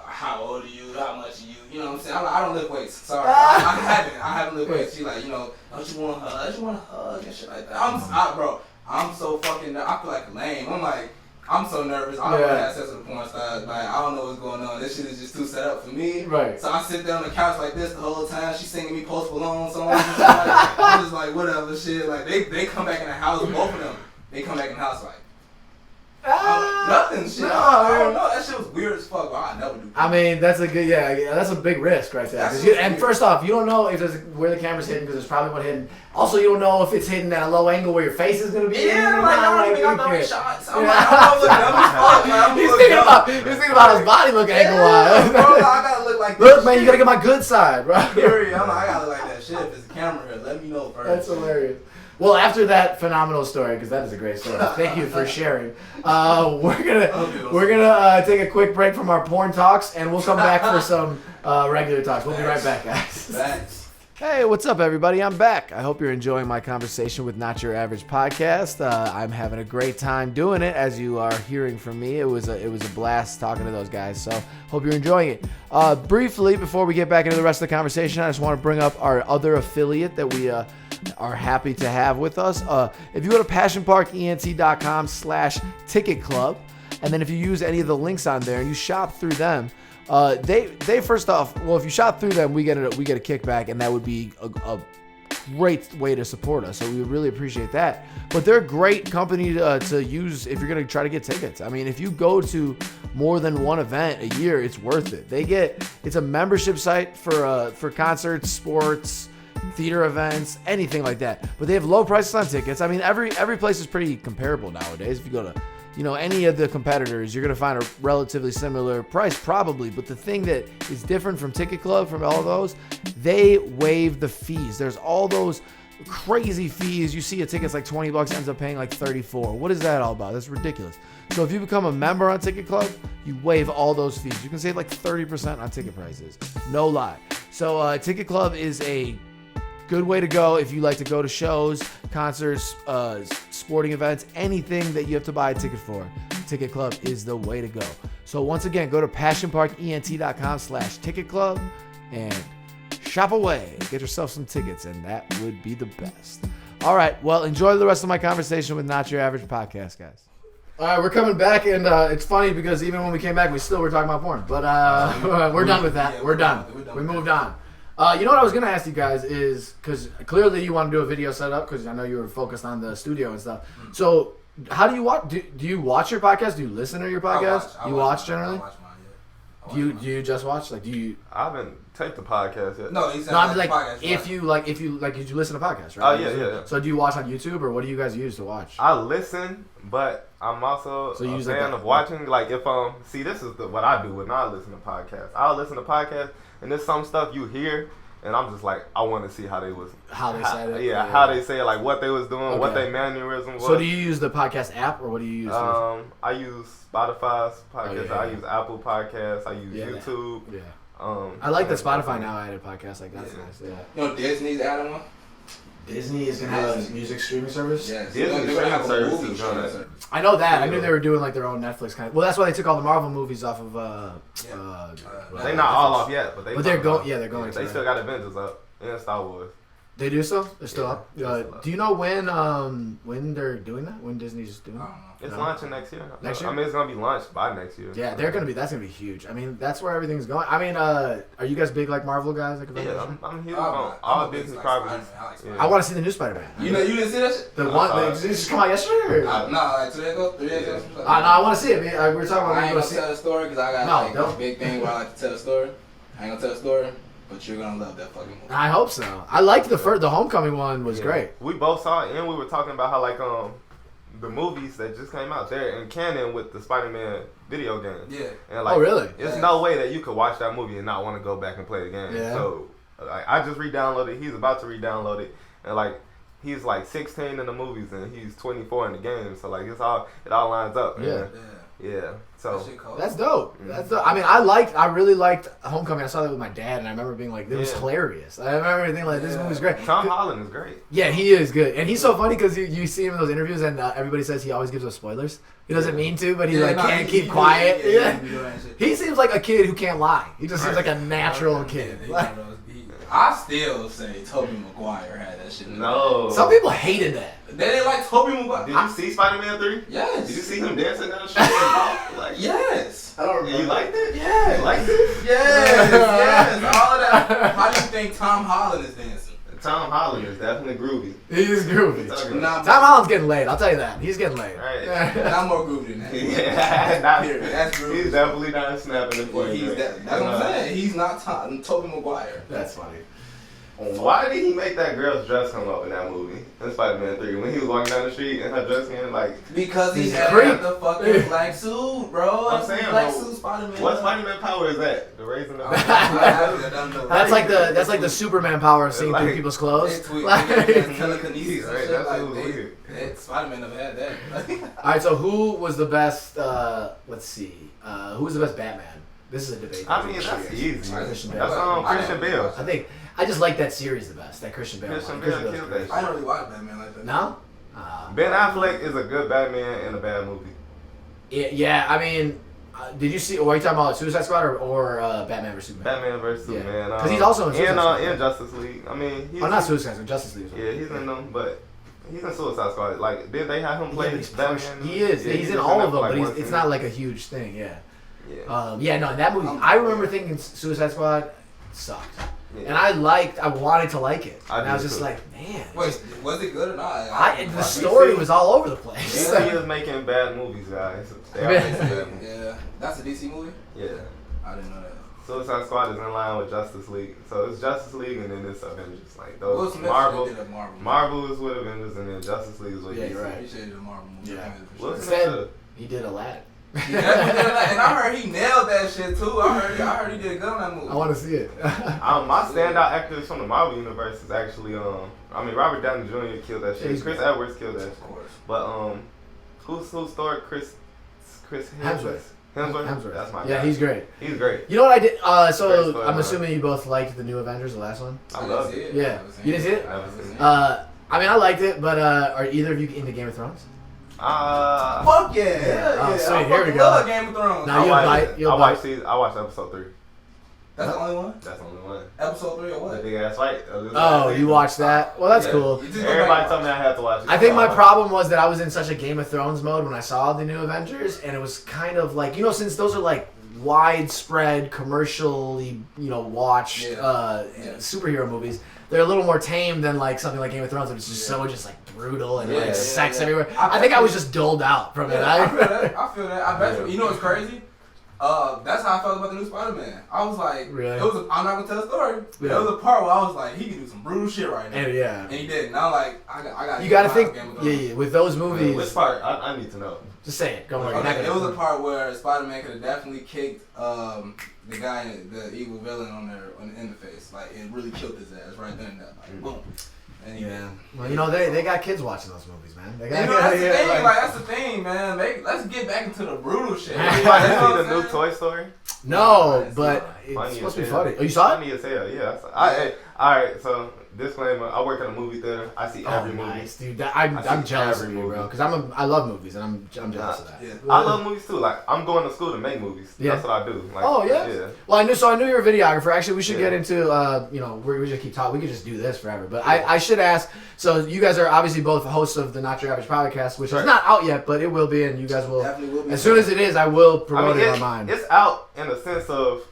how old are you? How much are you? You know what I'm saying? I'm like, I don't lift weights. Sorry, I haven't lifted weights. She's like, you know, don't you want a hug? Don't you want a hug and shit like that? Bro, I'm so fucking. I feel like lame. I'm like. I'm so nervous. I don't want to have sex with a porn star. Like, I don't know what's going on. This shit is just too set up for me. Right. So I sit there on the couch like this the whole time. She's singing me Post Malone songs. I'm just like, whatever shit. Like, they come back in the house, both of them. They come back in the house like, nothing shit. No, I don't know. That shit was weird as fuck. But I never do. I mean, that's a good, that's a big risk right there. And first off, you don't know if there's where the camera's hidden because there's probably one hidden. Also, you don't know if it's hidden at a low angle where your face is gonna be. Yeah, like I don't even got shots. I'm like, I'm looking dumb as fuck. He's thinking about his body looking angle wise. Bro, I gotta look like. Look, man, you gotta get my good side, bro. Period. I'm like, I gotta look like that shit. If it's a camera here, let me know first. That's hilarious. Well, after that phenomenal story, because that is a great story. Thank you for sharing. We're gonna take a quick break from our porn talks, and we'll come back for some regular talks. We'll be right back, guys. Thanks. Hey, what's up, everybody? I'm back. I hope you're enjoying my conversation with Not Your Average Podcast. I'm having a great time doing it, as you are hearing from me. It was a blast talking to those guys, so hope you're enjoying it. Briefly, before we get back into the rest of the conversation, I just want to bring up our other affiliate that we are happy to have with us. If you go to passionparkent.com/ticket club, and then if you use any of the links on there and you shop through them, they first off, well, if you shop through them, we get a kickback, and that would be a great way to support us. So we would really appreciate that. But they're a great company to use if you're going to try to get tickets. I mean, if you go to more than one event a year, it's worth it. It's a membership site for concerts, sports, theater events, anything like that. But they have low prices on tickets. I mean, every place is pretty comparable nowadays. If you go to any of the competitors, you're going to find a relatively similar price probably. But the thing that is different from Ticket Club, from all those, they waive the fees. There's all those crazy fees. You see a ticket's like $20, ends up paying like $34. What is that all about? That's ridiculous. So if you become a member on Ticket Club, you waive all those fees. You can save like 30% on ticket prices. No lie. So Ticket Club is a good way to go if you like to go to shows, concerts, sporting events, anything that you have to buy a ticket for. Ticket Club is the way to go. So once again, go to passionparkent.com/ticket club and shop away. Get yourself some tickets, and that would be the best. All right, well, enjoy the rest of my conversation with Not Your Average Podcast, guys. All right, we're coming back, and it's funny because even when we came back, we still were talking about porn. But we're done with that. We're done. We moved on. You know what I was going to ask you guys is, because clearly you want to do a video setup, because I know you were focused on the studio and stuff. So how do you watch? Do you watch your podcast? Do you listen to your podcast? You watch generally? I watch mine, yeah. Do you just watch? Like, do you? I haven't taken the podcast yet. No, he said I'm like, like, if you listen to podcasts, right? Oh yeah. So do you watch on YouTube, or what do you guys use to watch? I listen, but I'm also a fan of watching. Like if see, this is what I do when I listen to podcasts. I'll listen to podcasts, and there's some stuff you hear, and I'm just like, I want to see how they said it. Yeah, how they say it, like what they was doing, what their mannerism was. So do you use the podcast app, or what do you use? I use Spotify's podcast. I use Apple Podcasts. I use YouTube. Yeah. I like that Spotify now added podcasts. Like that's nice. Yeah. You know Disney's adding one. Disney is gonna have a music streaming service. Yes. Disney They're gonna have a service movie is streaming gonna- service. I know that. I knew they were doing like their own Netflix kind of. Well, that's why they took all the Marvel movies off of. They not all off yet, but they're going. Yeah, they're going. They still got Avengers up and Star Wars. They do so. They're still up. Do you know when they're doing that? When Disney's doing that? It's launching next year. Next year? I mean, it's gonna be launched by next year. Yeah, that's gonna be huge. I mean, that's where everything's going. I mean, are you guys big like Marvel guys? Like I'm huge on all Disney properties. I want to see the new Spider-Man. You didn't see that shit? The one that just come out yesterday. Or? No, like 2 days ago, 3 days ago. No, I want to see it. Man. We're talking about. I ain't gonna tell the story because I got this big thing where I like to tell a story. I ain't gonna tell a story, but you're gonna love that fucking movie. I hope so. I liked the Homecoming one was great. We both saw it, and we were talking about how like the movies that just came out there in canon with the Spider-Man video game. Yeah. And like, oh really? There's no way that you could watch that movie and not want to go back and play the game. Yeah. So like, I just re-downloaded it. He's about to re-download it, and like he's like 16 in the movies and he's 24 in the game. So like it all lines up. Yeah. Yeah. So that's dope. That's dope. I mean, I really liked Homecoming. I saw that with my dad, and I remember being like, "It was hilarious." I remember thinking like, "This movie's great." Tom Holland is great. Yeah, he is good, and he's so funny because you see him in those interviews, and everybody says he always gives us spoilers. He doesn't mean to, but he can't keep quiet. He seems like a kid who can't lie. He just seems like a natural kid. I still say Tobey Maguire had that shit. No. Some people hated that. They didn't like Tobey Maguire. Did you see Spider-Man 3? Yes. Did you see him dancing down the street? Like, yes. I don't remember. You liked it? Yes. You liked it? Yes. All of that. How do you think Tom Holland is dancing? Tom Holland is definitely groovy. He's groovy. Tom Holland's getting laid. I'll tell you that. He's getting laid. Right. Not more groovy than that. That's groovy. He's definitely not snapping the play. That's what I'm saying. He's not Tobey Maguire. That's funny. Why did he make that girl's dress come up in that movie? In Spider-Man 3, when he was walking down the street and her dress came like... Because he had the fucking black suit, bro. I'm saying, black suit Spider-Man. What Spider-Man power is that? The raising the... That's like the Superman power of seeing through people's clothes. Telekinesis. Right, that's weird. Spider-Man never had that. Alright, so who was the best, let's see, who was the best Batman? This is a debate. I mean, that's easy. Christian That's Bale. Christian Bale. I just like that series the best. That Christian Bale. Christian one. Bale Bale's killed great. that I don't really watch Batman like that. No. Ben Affleck is a good Batman in a bad movie. Yeah, I mean, did you see? Or are you talking about Suicide Squad or Batman vs Superman? Batman vs Superman. Because he's also in Suicide Squad. And Justice League. I mean, he's not Suicide Squad, Justice League. Yeah, he's in them, but he's in Suicide Squad. Like, did they have him play Batman? He is. Yeah, he's in all of them, but it's not like a huge thing. Yeah. Yeah. No, that movie. I remember thinking Suicide Squad sucked. Yeah. And I wanted to like it. And I was just like, man. Wait, was it good or not? The story was all over the place. DC is making bad movies, guys. They are making bad movies. Yeah. That's a DC movie? Yeah. I didn't know that. Suicide Squad is in line with Justice League. So it's Justice League and then it's Avengers. Like those Will Smith Marvel is with Avengers and then Justice League is with DC. you're right. He shaded a Marvel movie. Yeah. Will Smith he did Aladdin. And I heard he nailed that shit too. I heard he did good on that movie. I want to see it. My standout actors from the Marvel universe is actually Robert Downey Jr. killed that shit. Chris Edwards killed that shit. Of course. But who's Thor? Chris Hemsworth. Hemsworth. That's my guy. Yeah, he's great. He's great. You know what I did? So I'm assuming you both liked the new Avengers, the last one. I loved it. Yeah, you didn't see it? I haven't seen it. I mean, I liked it, but are either of you into Game of Thrones? Fuck yeah! Oh, sweet. I Here we go. love Game of Thrones. Now I watched episode 3. That's the only one? That's the only one. Episode 3 or The what? big ass fight. Oh, you watched that? Well, that's cool. Everybody told me I had to watch it. I think my problem was that I was in such a Game of Thrones mode when I saw the new Avengers, and it was kind of like, since those are like widespread, commercially, watched superhero movies, they're a little more tame than like something like Game of Thrones. It's just so just like brutal and like sex everywhere. I think I was just dulled out from it. I feel that. I bet you. You know what's crazy? That's how I felt about the new Spider-Man. I was like, really? I'm not gonna tell the story. But there was a part where I was like, he can do some brutal shit right now. And he did. And I'm like, I got. You gotta think, with those movies. Which part? I need to know. Just say it. Don't worry. Okay, it was a part where Spider-Man could have definitely kicked the guy, the evil villain, in the face. Like, it really killed his ass right then and there. Like, boom. And well, they got kids watching those movies, man. They got, that's the thing. That's the thing, man. Let's get back into the brutal shit. You see the new Toy Story? No, but it's supposed to be funny. Oh, you saw it? Funny as hell. Yeah. All right. So disclaimer: I work at a movie theater. I see every movie. Nice, dude. I'm jealous of you, bro. Because I love movies and I'm jealous of that. Yeah. I love movies too. Like I'm going to school to make movies. Yeah. That's what I do. Like, yeah. Well, I knew you were a videographer. Actually, we should get into we just keep talking. We could just do this forever. But I should ask. So you guys are obviously both hosts of the Not Your Average podcast, which is not out yet, but it will be, and you guys will. Definitely will be. As soon as it is, I will promote it on mine. It's out in the sense of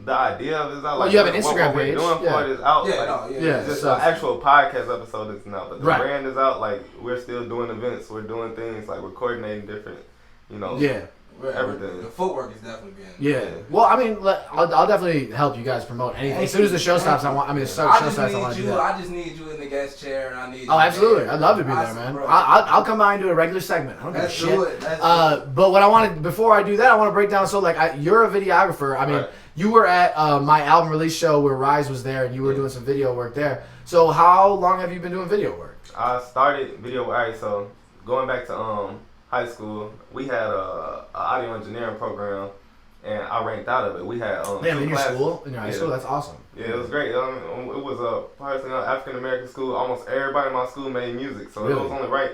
the idea of it's out. Well, you have an Instagram page. What we're doing for it is out. Just the actual podcast episode isn't out, but the brand is out. Like we're still doing events, we're doing things, like we're coordinating different, everything. The footwork is definitely being. Yeah. Well, I mean, I'll definitely help you guys promote anything. As soon as the show stops, I want to do that. I just need you in the guest chair, and I need. Oh, absolutely! I'd love to be there, man. I'll come by and do a regular segment. I don't give a shit. But what I wanted before I do that, I want to break down. So, like, you're a videographer. I mean, you were at my album release show where Rise was there, and you were doing some video work there. So, how long have you been doing video work? I started video. All right, so going back to high school, we had a audio engineering program, and I ranked out of it. We had in your school, in your high school, that's awesome. Yeah, it was great. It was a African American school. Almost everybody in my school made music, so it was only right.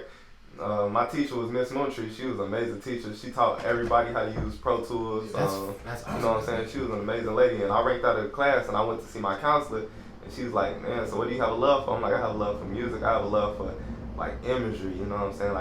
My teacher was Miss Moontry. She was an amazing teacher. She taught everybody how to use Pro Tools. That's awesome. You know what I'm saying? She was an amazing lady, and I ranked out of the class, and I went to see my counselor, and she was like, "Man, so what do you have a love for?" I'm like, "I have a love for music. I have a love for like imagery. You know what I'm saying?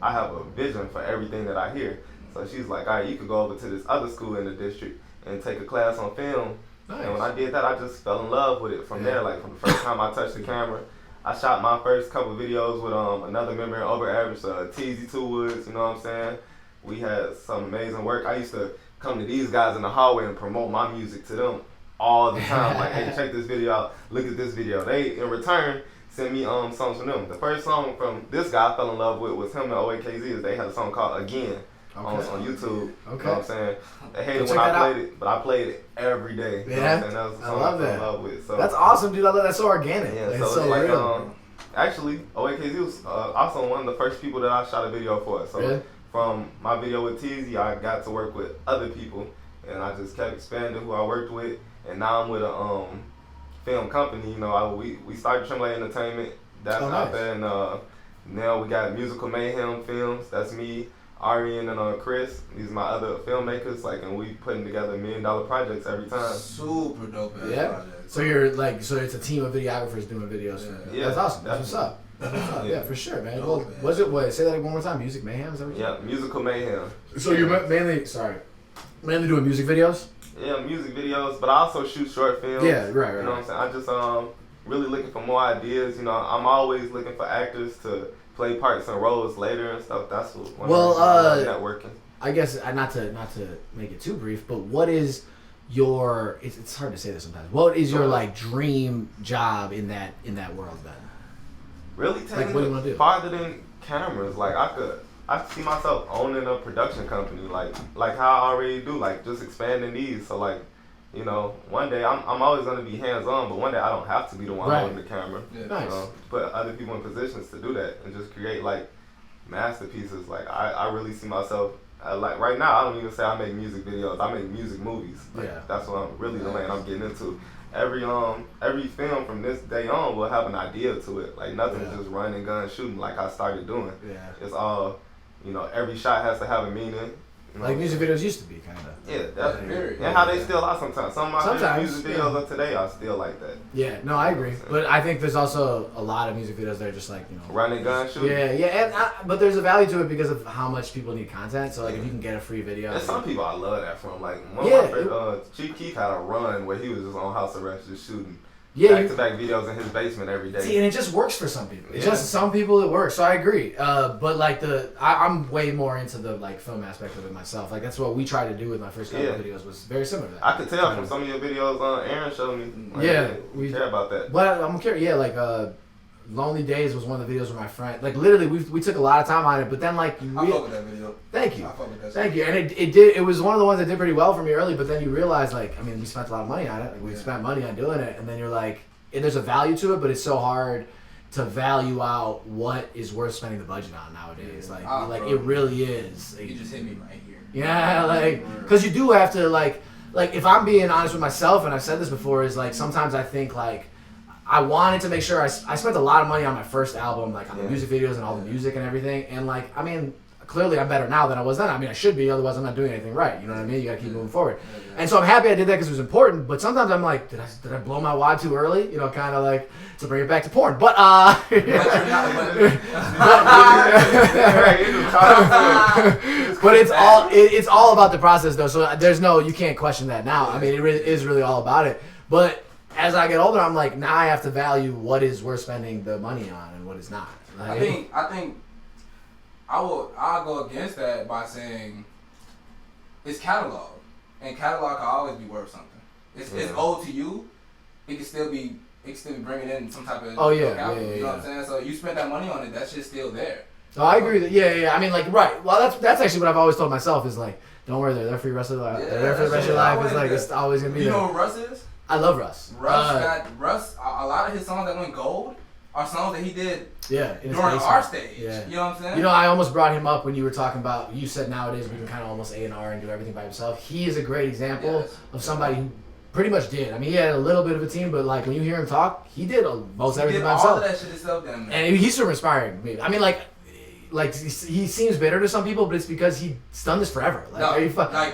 I have a vision for everything that I hear." So she's like, "All right, you could go over to this other school in the district and take a class on film." Nice. And when I did that, I just fell in love with it from there. Like from the first time I touched the camera, I shot my first couple videos with another member in Over Average, TZ Two Woods. You know what I'm saying? We had some amazing work. I used to come to these guys in the hallway and promote my music to them all the time. Like, "Hey, check this video out. Look at this video." They, in return, sent me songs from them. The first song from this guy I fell in love with was him and OAKZ. They had a song called Again on YouTube. Okay. You know what I'm saying? They hated when I played it, but I played it every day. You know what I'm saying? That was the song I fell in love with. So that's awesome, dude. I love that. So organic. Yeah, it's so like real. Actually, OAKZ was also one of the first people that I shot a video for. So from my video with TZ, I got to work with other people. and I just kept expanding who I worked with, and now I'm with a film company. You know, we started Tremblay Entertainment. That's out there, and now we got Musical Mayhem Films. That's me, Arian, and Chris. These are my other filmmakers. Like, and we putting together $1 million projects every time. Super dope ass project. So you're like, so it's a team of videographers doing videos. Yeah, that's awesome. That's what's up. Yeah, for sure, man. Well, was it what? Say that one more time. Music Mayhem. Is that what you Yeah, Musical Mayhem. So you're mainly doing music videos. Yeah, music videos, but I also shoot short films. Yeah, right. You know what I'm saying? I just really looking for more ideas. You know, I'm always looking for actors to play parts and roles later and stuff. That's what. Networking. I guess not to make it too brief, but what is your? It's hard to say this sometimes. What is your like dream job in that world then? Really taking like, what do you want to do? Farther than cameras. Like I see myself owning a production company, like how I already do, like just expanding these. So like, you know, one day I'm always gonna be hands on, but one day I don't have to be the one holding the camera. Yeah. Nice. You know, put other people in positions to do that and just create like masterpieces. Like I really see myself. Like right now, I don't even say I make music videos. I make music movies. Like, that's what I'm really the lane I'm getting into. Every film from this day on will have an idea to it. Like nothing's just run and gun shooting like I started doing. Yeah. It's all, you know, every shot has to have a meaning. You know? Like music videos used to be, kind of. Yeah, definitely. And how they still are sometimes. Some of my music videos of today are still like that. Yeah, no, I agree. But I think there's also a lot of music videos that are just like, you know, run and gun shooting. Yeah, but there's a value to it because of how much people need content. So like, if you can get a free video. And some people I love that from. Like one of my favorite, Chief Keef had a run where he was just on house arrest, just shooting. Back-to-back videos in his basement every day. See, and it just works for some people. Just some people it works. So I agree. But like I'm way more into the like film aspect of it myself. Like that's what we tried to do with my first couple of videos was very similar to that. I could tell from some of your videos Aaron showed me. Like, we care about that. But I'm curious. Yeah, like Lonely Days was one of the videos with my friend. Like literally, we took a lot of time on it. But then like I fuck with that video. Thank you. I fuck with that. Thank you. And it was one of the ones that did pretty well for me early. But then you realize like, I mean, we spent a lot of money on it. Like, we spent money on doing it, and then you're like. And there's a value to it, but it's so hard to value out what is worth spending the budget on nowadays. Like, it really is. You just hit me right here. Yeah, like, because you do have to, like, if I'm being honest with myself, and I've said this before, is like, sometimes I think, like, I wanted to make sure I spent a lot of money on my first album, like, on the music videos and all the music and everything. And, like, I mean, clearly I'm better now than I was then. I mean, I should be, otherwise I'm not doing anything right. You know what I mean? You gotta keep moving forward. And so I'm happy I did that because it was important, but sometimes I'm like, did I blow my wad too early? You know, kind of like, to bring it back to porn. But, but it's all about the process though, so you can't question that now. I mean, it really is really all about it. But as I get older, I'm like, now I have to value what is worth spending the money on and what is not. Like, I think I'll go against that by saying it's catalog, and catalog can always be worth something. It's old to you. It can still be bringing in some type of capital. You know what I'm saying? So you spent that money on it. That shit's still there. Oh, I agree. Yeah. I mean, like, right. Well, that's actually what I've always told myself is like, don't worry, they're there for your rest of the life. They're there for the rest of your life. It's like it's always gonna be there. You know what Russ is? I love Russ. Russ. A lot of his songs that went gold are songs that he did during our stage. Yeah. You know what I'm saying? You know, I almost brought him up when you were talking about, you said nowadays we can kind of almost A&R and do everything by himself. He is a great example of somebody who pretty much did. I mean, he had a little bit of a team, but like when you hear him talk, he did most everything by himself. All of that shit himself, damn man. And he's super inspiring to me. I mean, like he seems bitter to some people, but it's because he's done this forever.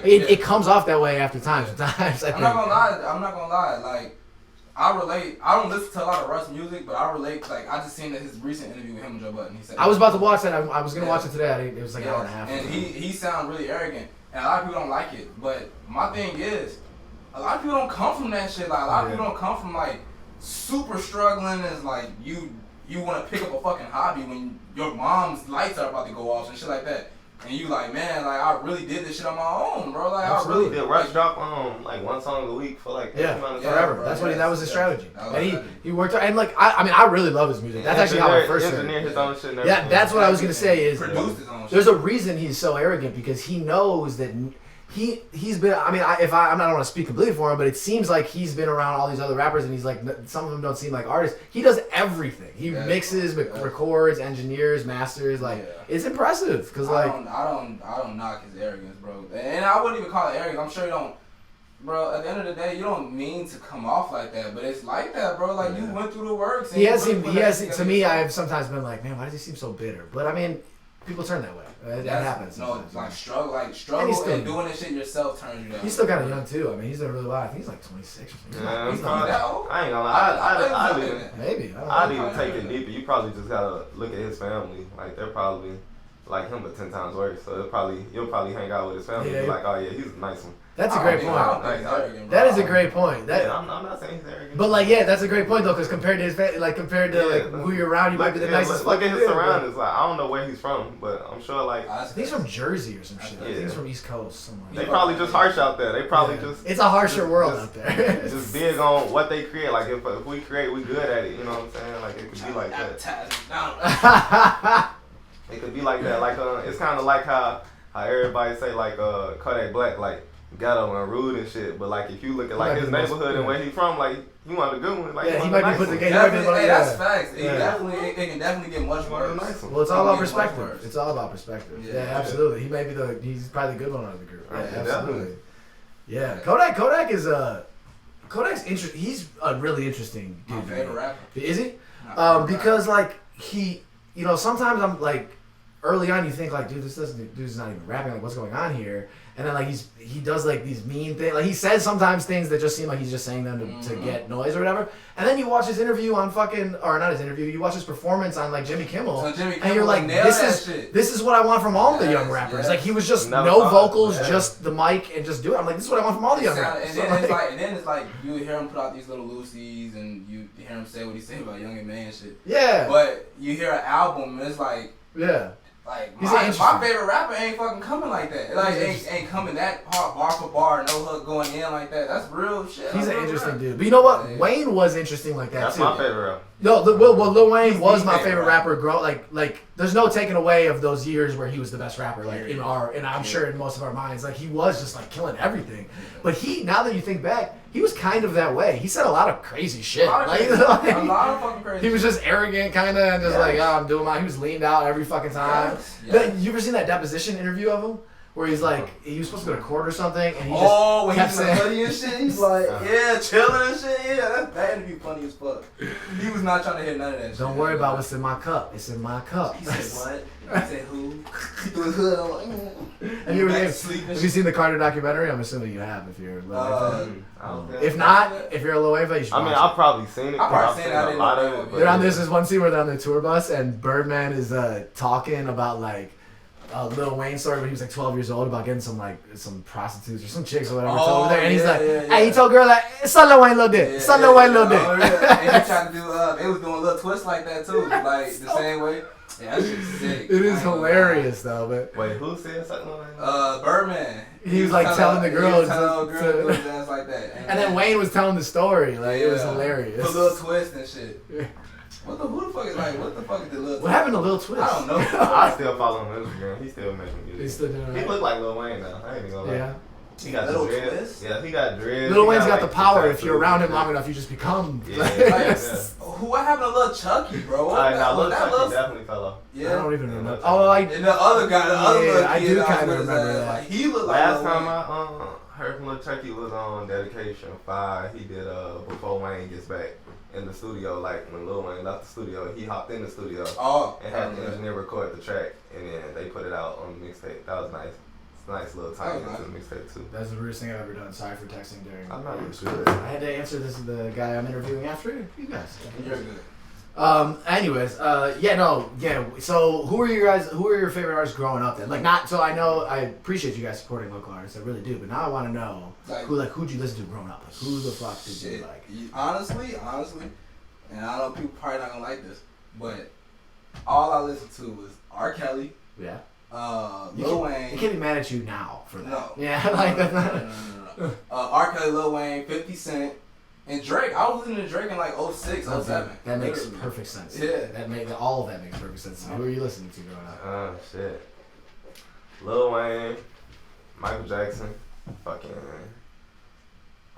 It comes off that way after time. Sometimes I'm not gonna lie. Like I relate. I don't listen to a lot of Russ music, but I relate. Like I just seen that his recent interview with him and Joe Budden. He said I was about to watch that. I was gonna watch it today. It was like an hour and a half. And he sounds really arrogant, and a lot of people don't like it. But my thing is, a lot of people don't come from that shit. Like a lot of people don't come from like super struggling as like you want to pick up a fucking hobby when your mom's lights are about to go off and shit like that. And you like, man, like I really did this shit on my own, bro. Like absolutely. I really did. Rush drop like one song a week for like forever. That's what that was his strategy. And he worked out. And like I mean, I really love his music. That's actually how I first heard it. His own shit. Yeah, that's what I was gonna say. Is produced his own shit. There's a reason he's so arrogant because he knows that. He's been. I mean, I don't want to speak completely for him, but it seems like he's been around all these other rappers, and he's like, some of them don't seem like artists. He does everything. He mixes, records, engineers, masters. Like it's impressive because like I don't knock his arrogance, bro. And I wouldn't even call it arrogance. I'm sure he don't bro, at the end of the day, you don't mean to come off like that, but it's like that, bro. Like, you went through the works. He has to me, I have sometimes been like, man, why does he seem so bitter? But I mean, people turn that way. That happens. No, sometimes. struggle and doing this shit yourself turns you down. He's still kind of young too. I mean, he's doing really well. I think he's like 26 or something. Yeah, he's not that old. I ain't gonna lie. Maybe. I'd even take it deeper. You probably just gotta look at his family. Like, they're probably like him, but 10 times worse. So you'll probably hang out with his family. Yeah. And be like, oh yeah, he's a nice one. That's a great point. That is a great point. I'm not saying he's arrogant. But like, yeah, that's a great point though, because compared to his family, like compared to like who you're around, you might be the nicest. Look at his surroundings. Like, I don't know where he's from, but I'm sure like I think he's from Jersey or some shit. I think he's from East Coast somewhere. They probably just harsh out there. They probably just. It's a harsher world out there. Just big on what they create. Like if we create, we good at it. You know what I'm saying? Like it could be like that. It could be like that. Like it's kind of like how everybody say like Kodak Black like ghetto and rude and shit. But like if you look at like his neighborhood and where he from, like he want a good one. Like he might be put together. Hey, that's facts. It can definitely get much worse. Well, it's all about perspective. It's all about perspective. Yeah, absolutely. He may be he's probably the good one out of the group. Yeah, absolutely. Yeah, Kodak is Kodak's interesting. He's a really interesting dude. My favorite rapper. Is he? Because like he, you know, sometimes I'm like, early on you think like, dude, dude's not even rapping. Like, what's going on here? And then like he does like these mean things. Like he says sometimes things that just seem like he's just saying them to get noise or whatever. And then you watch his interview on not his interview. You watch his performance on like Jimmy Kimmel, and you're like, this is what I want from all the young rappers. Yes. Like he was just no vocals, just the mic and just do it. I'm like, this is what I want from all the young rappers. And then it's like you hear him put out these little loosies, and you hear him say what he say about Young and Man and shit. Yeah. But you hear an album, and it's like Like my favorite rapper ain't fucking coming like that. Like ain't coming that hard bar for bar, no hook going in like that. That's real shit. He's an interesting dude. But you know what? Yeah. Wayne was interesting like that That's too. That's my favorite rapper. No, Lil Wayne was my favorite rapper. Like there's no taking away of those years where he was the best rapper. Like and I'm sure in most of our minds, like he was just like killing everything. But now that you think back, he was kind of that way. He said a lot of crazy shit. A lot of fucking crazy. He was just arrogant, kind of, and just like, oh, I'm doing my. He was leaned out every fucking time. Yes. You ever seen that deposition interview of him? Where he's like, he was supposed to go to court or something, and he just kept saying, funny and shit. He's like, chilling and shit. Yeah, that's bad to be funny as fuck. He was not trying to hear none of that shit. Don't worry about what's in my cup. It's in my cup. He said what? He said who? He threw his hood on. Have you seen the Carter documentary? I'm assuming you have if you're a Lil Wayne. If not, if you're a Lil Wayne fan, you should watch it. I've probably seen it. I've seen a lot of it. There's this one scene where they're on the tour bus, and Birdman is talking about like Lil Wayne story when he was like 12 years old about getting some prostitutes or some chicks or whatever over there, and he's like, hey, he told girl like, it's not Lil Wayne little dick, it's not Lil Wayne little dick. And he tried to do, they was doing a little twist like that too, like the same way. Yeah, that shit's sick. It is hilarious though, but wait, who said something like Birdman. He was like telling the girls to dance like that, and then Wayne was telling the story, like it was hilarious. Put a little twist and shit. What the fuck is the Lil Twist? What happened to Lil Twist? I don't know. I still follow him on Instagram. He's still making music. He's still doing it. He look like Lil Wayne now. I ain't even gonna lie. Yeah. He got Lil dreads. Twist? Yeah, he got dreads. Lil Wayne's got the power. If you're around him long enough, you just become. What happened to Lil Chucky, bro? Lil Chucky definitely fell off. Yeah. I don't even remember. Oh, like. And the other guy, I do kind of remember that. Like, he looked like last time I heard from Lil Chucky was on Dedication 5. He did Before Wayne Gets Back. In the studio, like when Lil Wayne left the studio, he hopped in the studio and had the engineer record the track, and then they put it out on the mixtape. That was nice. It's a nice little tie into the mixtape too. That's the weirdest thing I've ever done. Sorry for texting during. I'm not used to it. I had to answer this to the guy I'm interviewing after you guys. You're good. Anyways, so who are your favorite artists growing up then? Like not so I know I appreciate you guys supporting local artists, I really do, but now I want to know who'd you listen to growing up? Like who the fuck did you like? Honestly, and I know people probably not gonna like this, but all I listened to was R. Kelly. Yeah. Lil Wayne. You can't be mad at you now for that. No. Yeah, like that's not. No. R. Kelly, Lil Wayne, 50 Cent. And Drake, I was listening to Drake in like 06, 07. That makes perfect sense. Yeah. All of that makes perfect sense. Who are you listening to growing up? Oh, shit. Lil Wayne, Michael Jackson, fucking,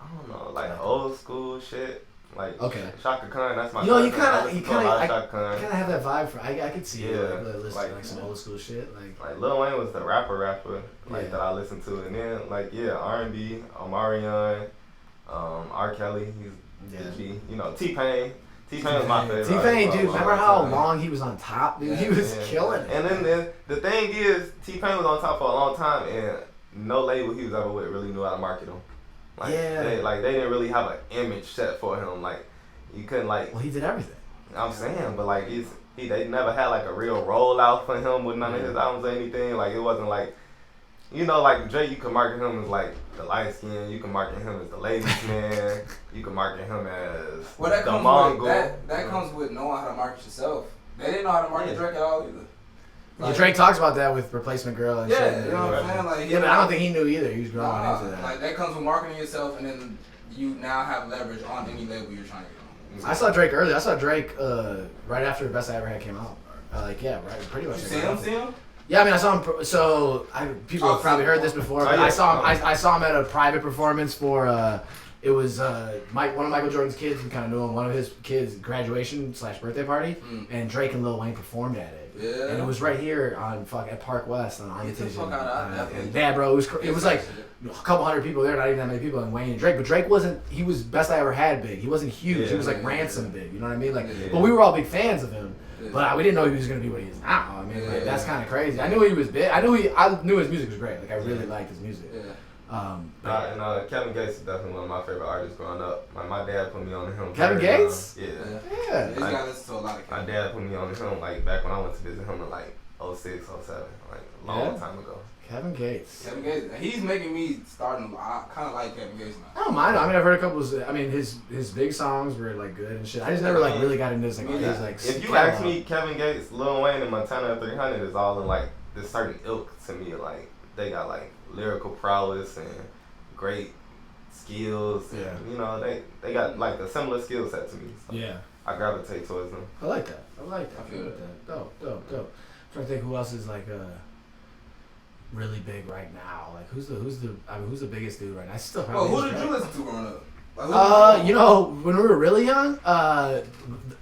I don't know, like old school shit. Like okay. Shaka Khan, that's my. You know, you kind of have that vibe for. I could see it. Like, listening like some old school shit. Like Lil Wayne was the rapper like that I listened to, and then like R&B, Omarion, R. Kelly, he's the G. You know, T-Pain. T-Pain was my favorite. T-Pain, dude, remember how long he was on top? Dude, he was killing it. And then the thing is, T-Pain was on top for a long time, and no label he was ever with really knew how to market him. Like, they didn't really have an image set for him. Like, you couldn't like. Well, he did everything. I'm saying, but like they never had like a real rollout for him with none of his albums or anything. Like, it wasn't like, you know, like Drake, you could market him as like the light skin. You can market him as the ladies man. You can market him as the Mongol. That comes with knowing how to market yourself. They didn't know how to market Drake at all either. Like, Drake talks about that with Replacement Girl and shit. You know what I'm saying? Like, but I don't think he knew either. He was growing into that. Like, that comes with marketing yourself, and then you now have leverage on any label you're trying to get on. I saw Drake earlier. I saw Drake right after Best I Ever Had came out. Pretty much. You see him? Yeah, I mean, I saw him. So people have probably heard this before, but I saw him. I saw him at a private performance for. It was one of Michael Jordan's kids. We kind of knew him. One of his kids' graduation/birthday party, and Drake and Lil Wayne performed at it. Yeah. And it was right here on at Park West on Armitage. Yeah, bro, it was like a couple hundred people there, not even that many people, and Wayne and Drake. But Drake wasn't. He was Best I Ever Had big. He wasn't huge. He was like Ransom big. You know what I mean? Like, but we were all big fans of him. But we didn't know he was gonna be what he is now. I mean, that's kind of crazy. I knew he was big. I knew his music was great. Like, I really liked his music. Kevin Gates is definitely one of my favorite artists growing up. Like, my dad put me on him. Kevin Gates? Yeah. He's got listen to a lot of my dad put me on him like back when I went to visit him in like 06, 07, like a long time ago. Kevin Gates. He's making me starting. I kind of like Kevin Gates now. I don't mind. I mean, I've heard a couple. I mean, his big songs were like good and shit. I just never like really got into his like. If you ask me, Kevin Gates, Lil Wayne, and Montana 300 is all in like this certain ilk to me. Like, they got like lyrical prowess and great skills. And, you know, they got like a similar skill set to me. So I gravitate towards them. I like that. I feel that. Dope. I'm trying to think who else is like really big right now. Like, who's the biggest dude right now? I still probably. Who did you listen to growing up? You know, when we were really young,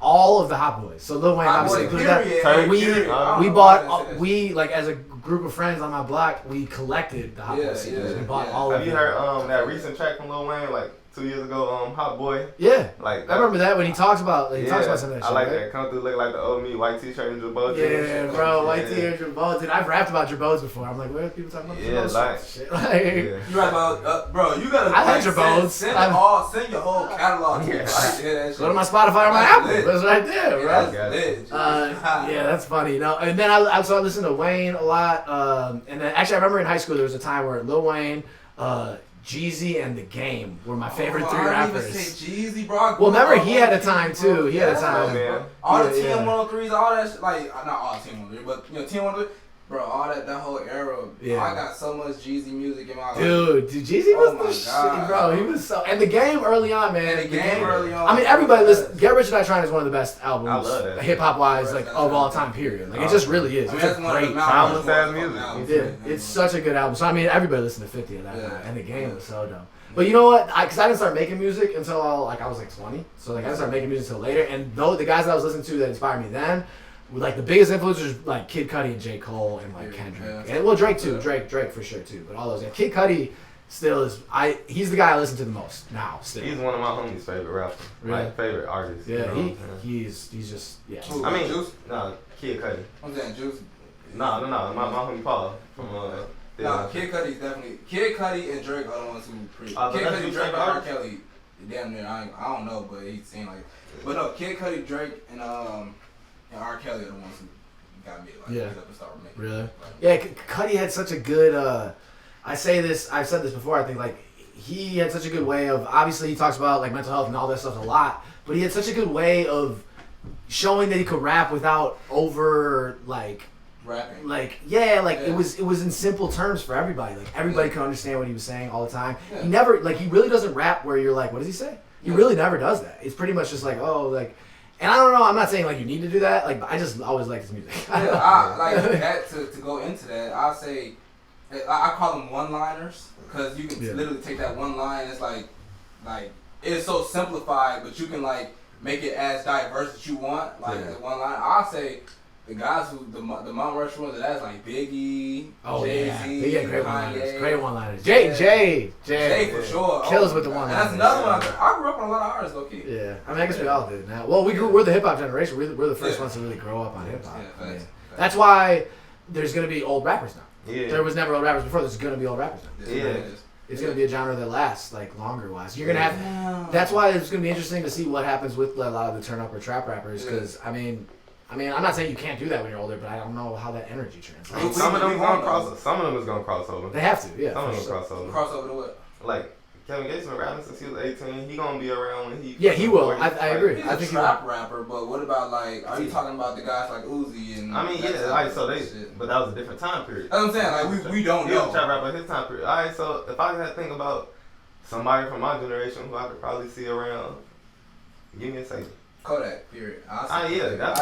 all of the Hot Boys. So Lil Wayne obviously included that. We bought like as a group of friends on my block, we collected the Hot Boys CDs. We bought all of them. Have you heard that recent track from Lil Wayne, like 2 years ago, Hot Boy? Yeah. Like, I remember that when he talks about some of that shit. I like that. Come through, look like the old me, white t-shirt and Jabot. Yeah, bro, white t-shirt and Jabot. Dude, I've rapped about Jabot before. I'm like, where are people talking about Jabot? Shit. Like, you rap about, bro, you gotta I like Jabot. Send your whole catalog. Go to my Spotify or my Apple. That's right there, bro. Yeah, that's funny. No, and then I listened to Wayne a lot. And then actually, I remember in high school there was a time where Lil Wayne, Jeezy, and The Game were my favorite three rappers. I didn't even say Jeezy, bro. Well, remember he had a time too. He had a time. Man. All the TM103s, all that shit, like not all TM103, but you know TM103. Bro, all that whole era, I got so much Jeezy music in my life. Dude, Jeezy was the shit, bro. He was so... And The Game early on, man. And the game early on. I mean, everybody listen... Get Rich or Die Trying is one of the best albums, I love that. hip-hop-wise, like, of all time, period. Like, it just really is. It's a great... timeless ass music. Yeah, it's such a good album. So, I mean, everybody listened to 50 of that night. And The Game was so dope. But you know what? Because I didn't start making music until I was like 20. So, like, I didn't start making music until later. And the guys that I was listening to that inspired me then... Like, the biggest influencers like Kid Cudi and J. Cole and like Kendrick. And well, Drake too. Drake for sure too. But all those. Kid Cudi still is. He's the guy I listen to the most now. Still. He's one of my homies' favorite rappers. Really? Like, favorite artists. Yeah, you know? he's just I mean, Juice? No, Kid Cudi. I'm saying Juice. No. My homie Paul from Kid Cudi's definitely Kid Cudi and Drake are the ones who Kid Cudi, Drake, and R. Kelly. Damn near. I don't know, but he seemed like. But no, Kid Cudi, Drake, and R. Kelly are the ones who got me get up and start making. Really? Yeah, Cudi had such a good. I've said this before. I think like he had such a good way of. Obviously, he talks about like mental health and all that stuff a lot, but he had such a good way of showing that he could rap without over like. Rapping. It was in simple terms for everybody. Like everybody could understand what he was saying all the time. Yeah. He really doesn't rap where you're like, what does he say? He really never does that. It's pretty much just like, oh, like. And I don't know. I'm not saying like you need to do that. Like I just always liked his music. To go into that. I'll say, I call them one-liners because you can literally take that one line. It's like it's so simplified, but you can like make it as diverse as you want. Like one line, I'll say the guys who the Mount Rushmore of that's like Biggie, Jay-Z, yeah, great Kanye, great one-liners. Jay for sure. Kills with the one-liners. And that's another one. I grew up on a lot of artists, low key. Yeah, I mean, I guess we all did. Now, well, we're the hip hop generation. We're the first ones to really grow up on hip hop. Yeah, facts. That's why there's gonna be old rappers now. Yeah. There was never old rappers before. There's gonna be old rappers now. Yeah. It's gonna be a genre that lasts like longer wise. You're gonna have. That's why it's gonna be interesting to see what happens with a lot of the turn up or trap rappers. Because I mean, I'm not saying you can't do that when you're older, but I don't know how that energy translates. Some of them is gonna cross over. They have to, yeah. Some of them cross over. Cross over to what? Like Kevin Gates been rapping since he was 18. He gonna be around when he. Yeah, he will. I agree. He's I think a trap rapper, but what about like? Are you talking about the guys like Uzi and? I mean, yeah, like so they, but that was a different time period. That's what I'm saying. Like we don't He know. was a trap rapper in his time period. All right, so if I had to think about somebody from my generation who I could probably see around, give me a second. Kodak. Period. Yeah, that's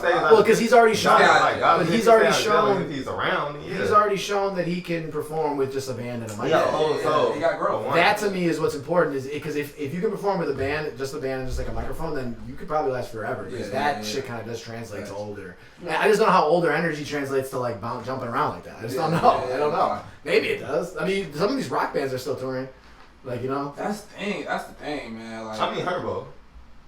well, because he's already shown. But he's already shown. If he's around, yeah. He's already shown that he can perform with just a band and a mic. So he got growth. That to me is what's important, is because if you can perform with a band and just like a microphone, then you could probably last forever. Because that shit kind of does translate to older. I just don't know how older energy translates to like jumping around like that. I just don't know. I don't know. Maybe it does. I mean, some of these rock bands are still touring. Like, you know. That's the thing. That's the thing, man. Like, I mean, Herbo.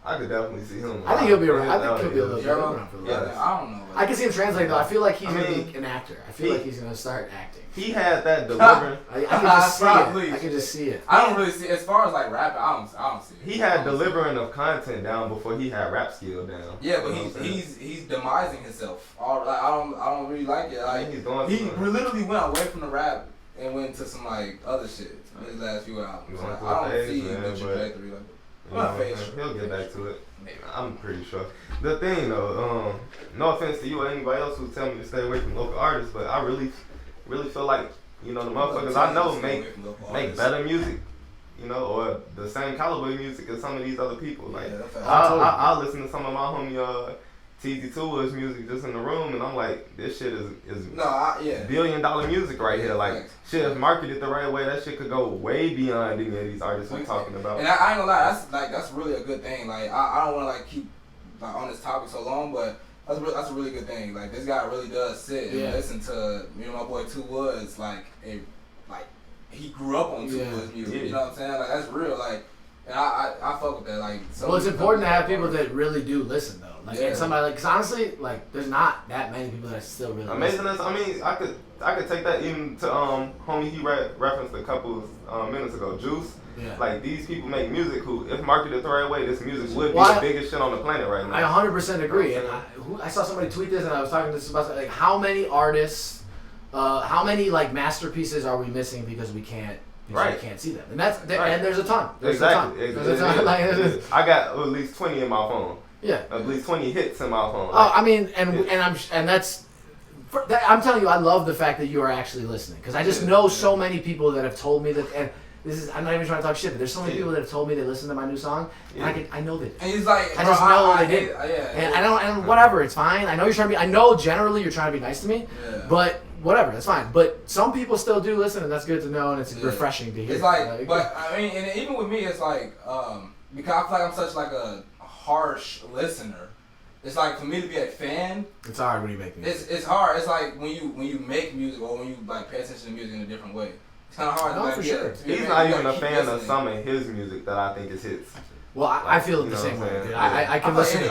I could definitely see him. I think he'll be around. I think he'll be a little bit around for a little bit. I don't know. I can see him translate though. I feel like he's gonna be an actor. I feel like he's gonna start acting. He had that delivering. I can just see it. I can just see it. I don't really see as far as like rapping. I don't see it. He had delivering of content down before he had rap skill down. Yeah, but he's demising himself. I don't really like it. Like he literally went away from the rap and went to some like other shit in his last few albums. I don't see the trajectory like that. He'll get back to it. Maybe. I'm pretty sure. The thing though, no offense to you or anybody else who tell me to stay away from local artists, but I really feel like, you know, the motherfuckers I know make better music, you know, or the same caliber of music as some of these other people. Like I listen to some of my homie TZ2 Woods music just in the room, and I'm like, this shit is $1 billion music right here. Like, shit, if marketed the right way, that shit could go way beyond any of these artists we're talking about. And I ain't gonna lie, that's really a good thing. Like, I don't want to like keep like on this topic so long, but that's a really good thing. Like, this guy really does sit and listen to my boy 2 Woods. Like he grew up on 2 Woods music. You know what I'm saying? Like, that's real. Like. And I fuck with that. Like, well, it's important to have people that really do listen, though. Like, and somebody like, cause honestly, like, there's not that many people that still really listen. I mean, I could take that even to homie he referenced a couple minutes ago, Juice. Yeah. Like, these people make music who, if marketed the right way, this music would be the biggest shit on the planet right now. I 100% agree. And I saw somebody tweet this, and I was talking to this about like how many artists, how many like masterpieces are we missing because we can't. Right. You can't see them, and and there's a ton. There's a ton. I got at least 20 in my phone. Yeah, at least 20 hits in my phone. Oh, I mean, I'm telling you, I love the fact that you are actually listening, because I just know so many people that have told me that, and I'm not even trying to talk shit, but there's so many people that have told me they listen to my new song, and I know that. And he's like, I just know they did. And I don't, and whatever, it's fine. I know you're trying to be. I know generally you're trying to be nice to me, but. Whatever, that's fine. But some people still do listen, and that's good to know, and it's refreshing to hear. It's like, but I mean, and even with me, it's like, because I feel like I'm such like a harsh listener. It's like for me to be a fan. It's hard when you make music. It's hard. It's like when you make music or when you like pay attention to music in a different way. It's kind of hard. No, for sure. He's not even a fan of some of his music that I think is hits. Well, I feel the same way, dude. I can listen to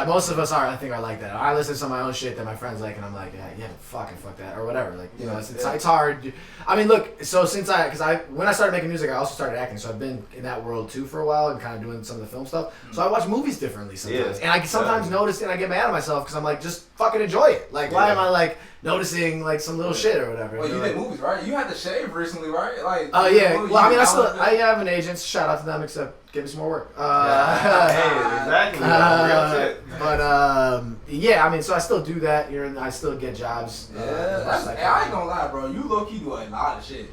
most of us I think are like that. I listen to some of my own shit that my friends like, and I'm like, fuck that, or whatever. Like, you know, it's hard. I mean, look, so when I started making music, I also started acting, so I've been in that world too for a while and kind of doing some of the film stuff. So I watch movies differently sometimes, and I sometimes notice and I get mad at myself because I'm like, just fucking enjoy it. Like, why am I like noticing like some little shit or whatever? Well, you did movies, right? You had to shave recently, right? Like, yeah. Well, I mean, I have an agent. Shout out to them, except give me some more work. Exactly. But I mean, so I still do that. I still get jobs. I ain't gonna lie, bro. You low key do a lot of shit.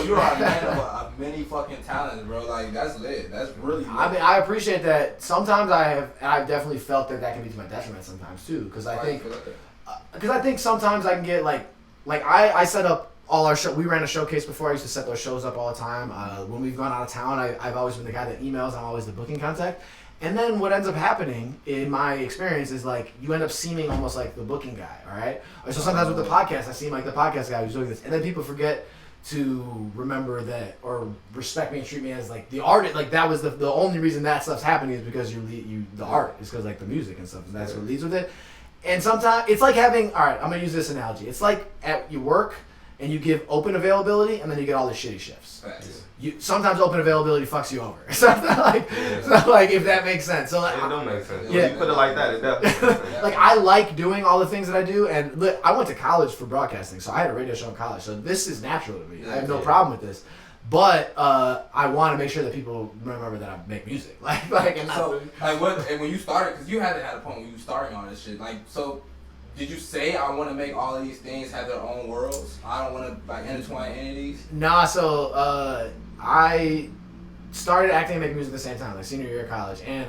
You're a man of many fucking talents, bro. Like, that's lit. That's really lit. I mean, I appreciate that. Sometimes I've definitely felt that can be to my detriment sometimes too, because I think sometimes I can get like I set up all our show. We ran a showcase before. I used to set those shows up all the time. When we've gone out of town, I've always been the guy that emails. I'm always the booking contact. And then what ends up happening, in my experience, is like you end up seeming almost like the booking guy. All right. So sometimes with the podcast, I seem like the podcast guy who's doing this, and then people forget to remember that or respect me and treat me as like the artist. Like that was the only reason that stuff's happening is because the art is because like the music and stuff. And that's what leads with it. And sometimes it's like having. All right, I'm gonna use this analogy. It's like at you work. And you give open availability, and then you get all the shitty shifts. Sometimes open availability fucks you over. So like if that makes sense. So like, it don't make sense. Yeah. When you put it like that, it definitely makes sense. Like I like doing all the things that I do, and look, I went to college for broadcasting, so I had a radio show in college. So this is natural to me. I have no problem with this. But I want to make sure that people remember that I make music. And when you started, because you had a point when you were starting all this shit. Like so. Did you say I want to make all of these things have their own worlds? I don't want to like intertwine any of these. Nah, so I started acting and making music at the same time, like senior year of college. And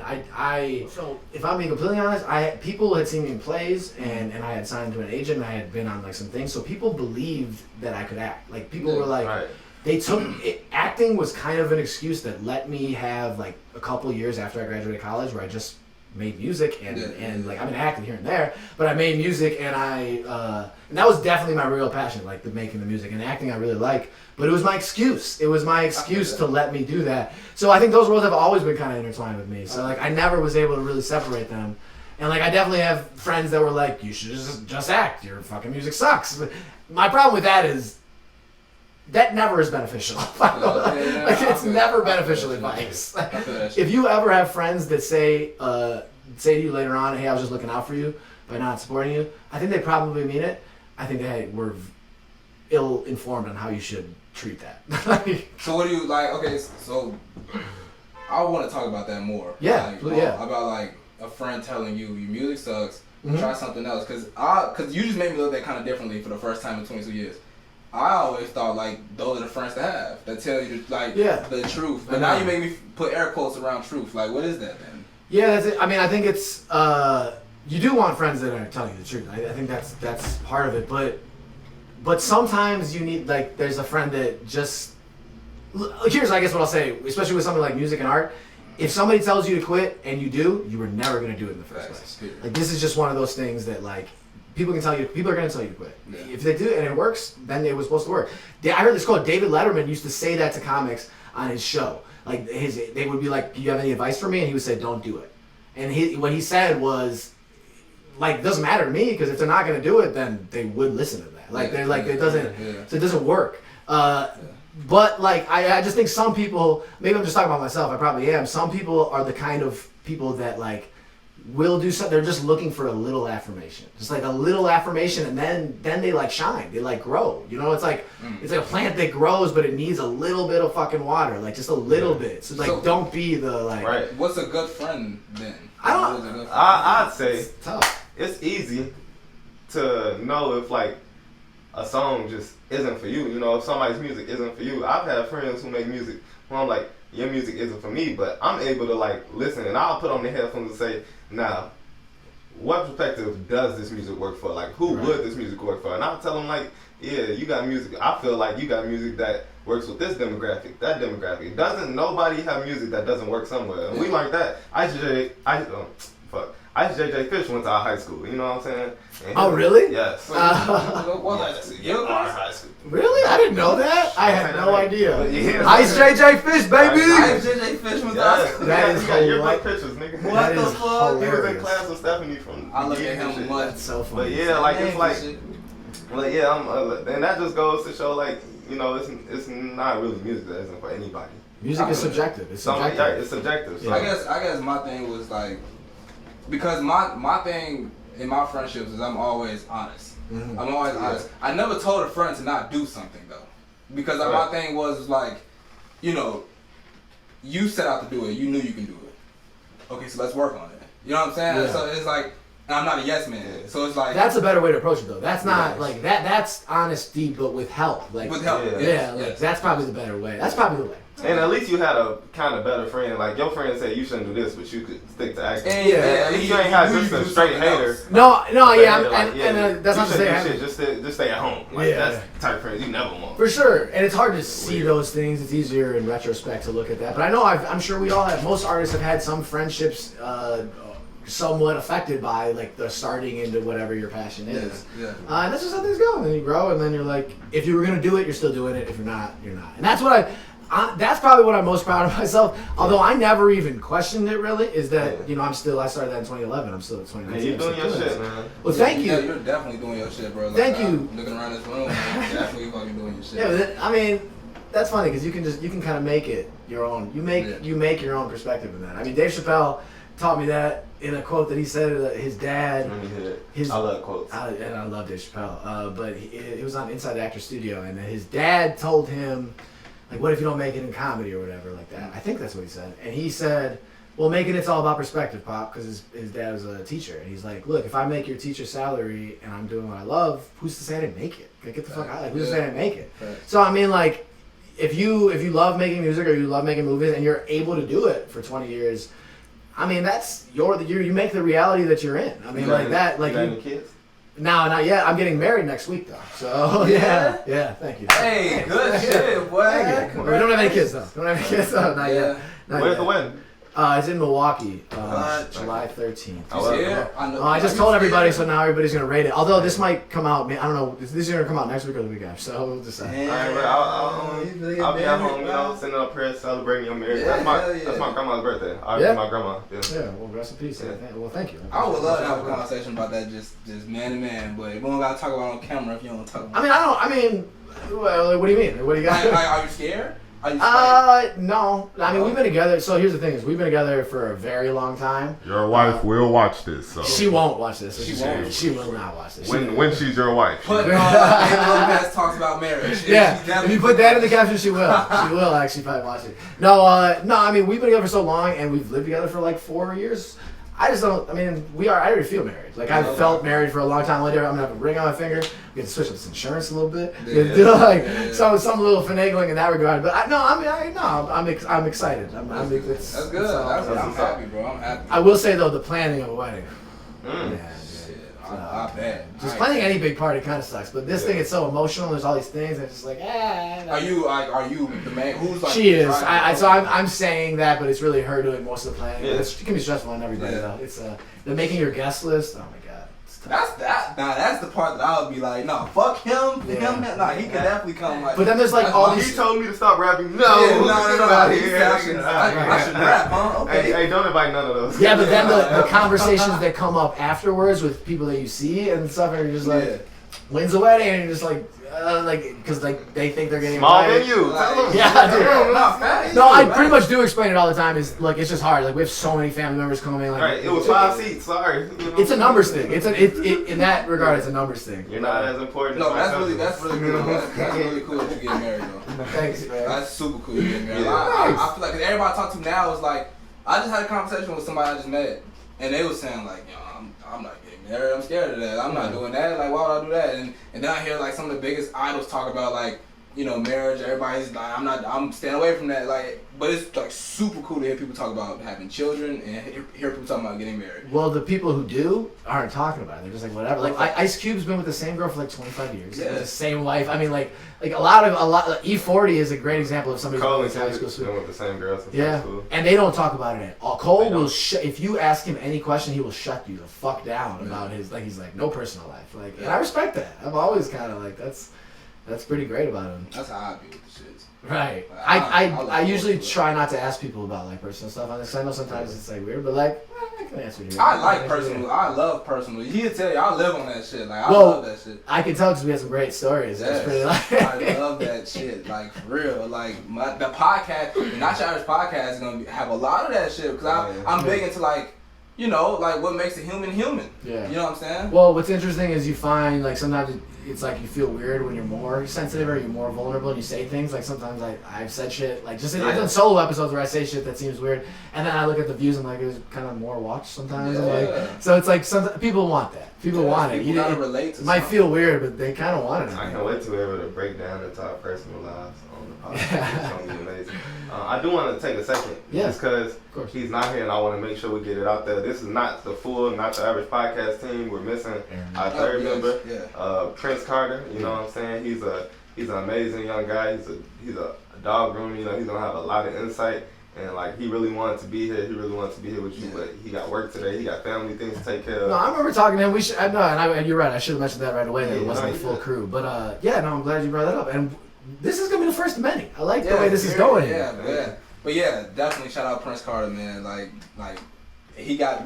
so if I'm being completely honest, people had seen me in plays, and I had signed to an agent, and I had been on like some things. So people believed that I could act. Like people were like, they took it. Acting was kind of an excuse that let me have like a couple years after I graduated college where I just made music and like I've been acting here and there, but I made music and and that was definitely my real passion, like the making the music, and acting I really like, but it was my excuse. It was my excuse to let me do that. So I think those worlds have always been kind of intertwined with me. So like I never was able to really separate them. And like I definitely have friends that were like, you should just act. Your fucking music sucks. But my problem with that is that never is beneficial. It's never beneficial advice. If you ever have friends that say to you later on, hey, I was just looking out for you by not supporting you, I think they probably mean it. I think they were ill-informed on how you should treat that. So what do you like? Okay, so I want to talk about that more. Yeah, about like a friend telling you your music sucks, try something else, because you just made me look at that kind of differently for the first time in 22 years. I always thought like those are the friends to have that tell you the truth. But now you make me put air quotes around truth. Like what is that then? Yeah, that's it. I mean, I think it's you do want friends that are telling you the truth. I think that's part of it. But sometimes you need like there's a friend that just here's I guess what I'll say, especially with something like music and art. If somebody tells you to quit and you do, you were never gonna do it in the first place. Like this is just one of those things that like. People are going to tell you to quit. Yeah. If they do it and it works, then it was supposed to work. I heard this quote. David Letterman used to say that to comics on his show. Like they would be like, "Do you have any advice for me?" And he would say, "Don't do it." And what he said was, like, it doesn't matter to me because if they're not going to do it, then they would listen to that. Like they're like it doesn't. Yeah. So it doesn't work. But like I just think some people. Maybe I'm just talking about myself. I probably am. Some people are the kind of people that like. Will do something. They're just looking for a little affirmation, just like a little affirmation, and then they like shine. They like grow. You know, it's like a plant that grows, but it needs a little bit of fucking water, like just a little bit. So like, don't be the like. Right. What's a good friend then? I'd say it's tough. It's easy to know if like a song just isn't for you. You know, if somebody's music isn't for you. I've had friends who make music where I'm like, your music isn't for me, but I'm able to like listen, and I'll put on the headphones and say, now, what perspective does this music work for? Like, who would this music work for? And I'll tell them like, yeah, you got music. I feel like you got music that works with this demographic, that demographic. Doesn't nobody have music that doesn't work somewhere? And we learned that. ICJJ Fish went to our high school. You know what I'm saying? Oh, really? Yes. Your high school. Really? I didn't know that. I had no idea. Yeah. Ice JJ Fish, baby. Ice JJ Fish went to our school. That is hilarious. Your pictures, nigga. What the fuck? He was in class with Stephanie from. I look at him much. That's so funny. But yeah, like it's like yeah, and that just goes to show like it's not really music that isn't for anybody. Music is subjective. It's subjective. Yeah, it's subjective. So. I guess my thing was like. Because my thing in my friendships is I'm always honest. Mm-hmm. I'm always honest. I never told a friend to not do something though, because my thing was like, you set out to do it. You knew you can do it. Okay, so let's work on it. You know what I'm saying? Yeah. So it's like, I'm not a yes man. So it's like that's a better way to approach it though. That's not like that. That's honesty, but with help. Like with help. Like that's probably the better way. That's probably the way. And at least you had a kind of better friend. Like your friend said you shouldn't do this, but you could stick to acting. Yeah, at least you ain't have just a straight hater. No, yeah, Like, and that's not to say shit, just stay at home. Like that's the type of friends you never want. For sure, and it's hard to see those things. It's easier in retrospect to look at that. But I know I'm sure we all have. Most artists have had some friendships somewhat affected by like the starting into whatever your passion is. Yeah. And that's just how things go. And then you grow, and then you're like, if you were gonna do it, you're still doing it. If you're not, you're not. And that's what that's probably what I'm most proud of myself. Although I never even questioned it really. Is that I started that in 2011. I'm still at 2019. Yeah, you're doing your shit, man. Well, thank you. Yeah, you're definitely doing your shit, bro. Like, Thank you. Looking around this room, man, you're definitely fucking doing your shit. Yeah, but I mean, that's funny because you can kind of make it your own. You make your own perspective in that. I mean, Dave Chappelle taught me that in a quote that he said that his dad. I love quotes. And I love Dave Chappelle. But it was on Inside the Actor's Studio, and his dad told him, like, what if you don't make it in comedy or whatever like that? I think that's what he said. And he said, well, making it's all about perspective, Pop, because his dad was a teacher. And he's like, look, if I make your teacher's salary and I'm doing what I love, who's to say I didn't make it? Like, get the fuck out. Like, who's to say I didn't make it? Right. So, I mean, like, if you love making music or you love making movies and you're able to do it for 20 years, I mean, that's you make the reality that you're in. I mean, like that. Like, you got any kids? No, not yet. I'm getting married next week, though. So, yeah. Thank you. Hey, good shit, boy. Thank you. We don't have any kids, though. Not yet. Where's the wedding? It's in Milwaukee, July 13th. I just told everybody, so now everybody's gonna rate it. Although this might come out, I don't know. This is gonna come out next week or the week after, so we'll decide. I'll be at home, sending up prayers, celebrating your marriage. That's my grandma's birthday. My grandma. Yeah. Well, rest in peace. Well, thank you. I would love to have a conversation about that, just man to man, but we don't gotta talk about it on camera if you don't want to talk about it. Well, what do you mean? What do you got? Are you scared? No. I mean, we've been together. So here's the thing: we've been together for a very long time. Your wife will watch this. So. She won't watch this. She will not watch this. When she's your wife. But Lopez talks about marriage. Yeah, if you put that in the caption, she will. She will actually probably watch it. No. I mean, we've been together for so long, and we've lived together for like 4 years. I just don't. I mean, I already feel married. Like I've felt married for a long time. Later, I'm gonna have a ring on my finger. We have to switch up this insurance a little bit. Some little finagling in that regard. But I'm excited. That's good. I'm happy, bro. I'm happy. I will say though, the planning of a wedding. Yeah. I bet. Just planning any big party kind of sucks, but this thing is so emotional. There's all these things. And it's just like, Are you the man? Who's like? She is. I'm saying that, but it's really her doing most of the planning. Yeah. It can be stressful on everybody though. It's the making your guest list. Oh my god. That's the part that I would be like, no, fuck him. He can definitely come. Like, but then there's like all these. He told me to stop rapping. No. I should rap, huh? Okay. Hey, don't invite none of those. Yeah, but then the conversations that come up afterwards with people that you see and stuff, and you're just like, when's the wedding? And you're just like, because they think they're getting small invited. venue. Yeah, dude. No, I pretty much do explain it all the time. Is like it's just hard. Like we have so many family members coming. Like, right, it was 5 seats. Sorry. It's a numbers thing. In that regard, it's a numbers thing. You're not as important. No, that's really cool. That's really cool that you get married though. Thanks, man. That's super cool you get married. I feel like everybody I talk to now is like, I just had a conversation with somebody I just met, and they was saying like, I'm not getting married. I'm scared of that. I'm not doing that. Like, why would I do that? And then I hear like some of the biggest idols talk about like, marriage. Everybody's like, I'm staying away from that. Like, but it's like super cool to hear people talk about having children and hear people talking about getting married. Well, the people who do aren't talking about it. They're just like whatever. Like Ice Cube's been with the same girl for like 25 years. Yeah. The same wife. I mean, like a lot. E40 is a great example of somebody Cole who's and Kendrick been with the same girl since high school. And they don't talk about it at all. Cole will if you ask him any question, he will shut you the fuck down about his he's like no personal life. Like, and I respect that. I'm always kind of like that's pretty great about him. That's how I be with the shit. Right. I usually try not to ask people about like personal stuff on this. Cause I know sometimes it's like weird, but like I can answer here. I like personal. I love personal. He'll tell you I live on that shit. Like I love that shit. I can tell because we have some great stories. Yes. Pretty I love that shit. Like for real. Like the podcast, the Not Your Average Podcast is gonna have a lot of that shit because I'm big into like. Like what makes a human human. Yeah. You know what I'm saying? Well, what's interesting is you find like sometimes it's like you feel weird when you're more sensitive or you're more vulnerable and you say things. Like sometimes I've said shit, like just I've done solo episodes where I say shit that seems weird, and then I look at the views and like there's kind of more watched sometimes. Yeah. Like, so it's like some people want that. People want it. People gotta relate to it might something. feel weird, but they kind of want it. I can't wait to be able to break down into our personal lives on the podcast. It's going to be amazing. I do want to take a second. Yeah. Just because he's not here and I want to make sure we get it out there. This is not the average podcast team. We're missing our third member, Prince Carter. You know what I'm saying? He's an amazing young guy. He's a dog groomer. You know, he's going to have a lot of insight. And like he really wanted to be here. He really wanted to be here with you, but he got work today. He got family things to take care of. No, I remember talking to him. And you're right. I should have mentioned that right away. That it wasn't the full crew. But I'm glad you brought that up. And this is gonna be the first of many. I like the way this is going. But definitely shout out Prince Carter, man. Like he got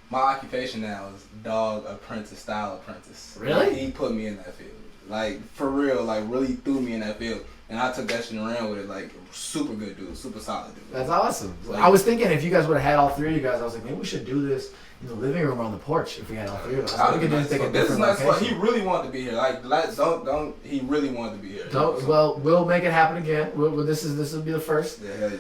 my occupation now is dog apprentice, style apprentice. Really? He put me in that field. Like for real, like really threw me in that field. And I took that shit and ran with it. Like, super good dude, super solid dude. That's awesome. Like, I was thinking if you guys would have had all three of you guys, I was like, maybe we should do this in the living room or on the porch if we had all three of us. We could just take a different location. He really wanted to be here. Like, he really wanted to be here. Well, we'll make it happen again. This will be the first. Yeah, hell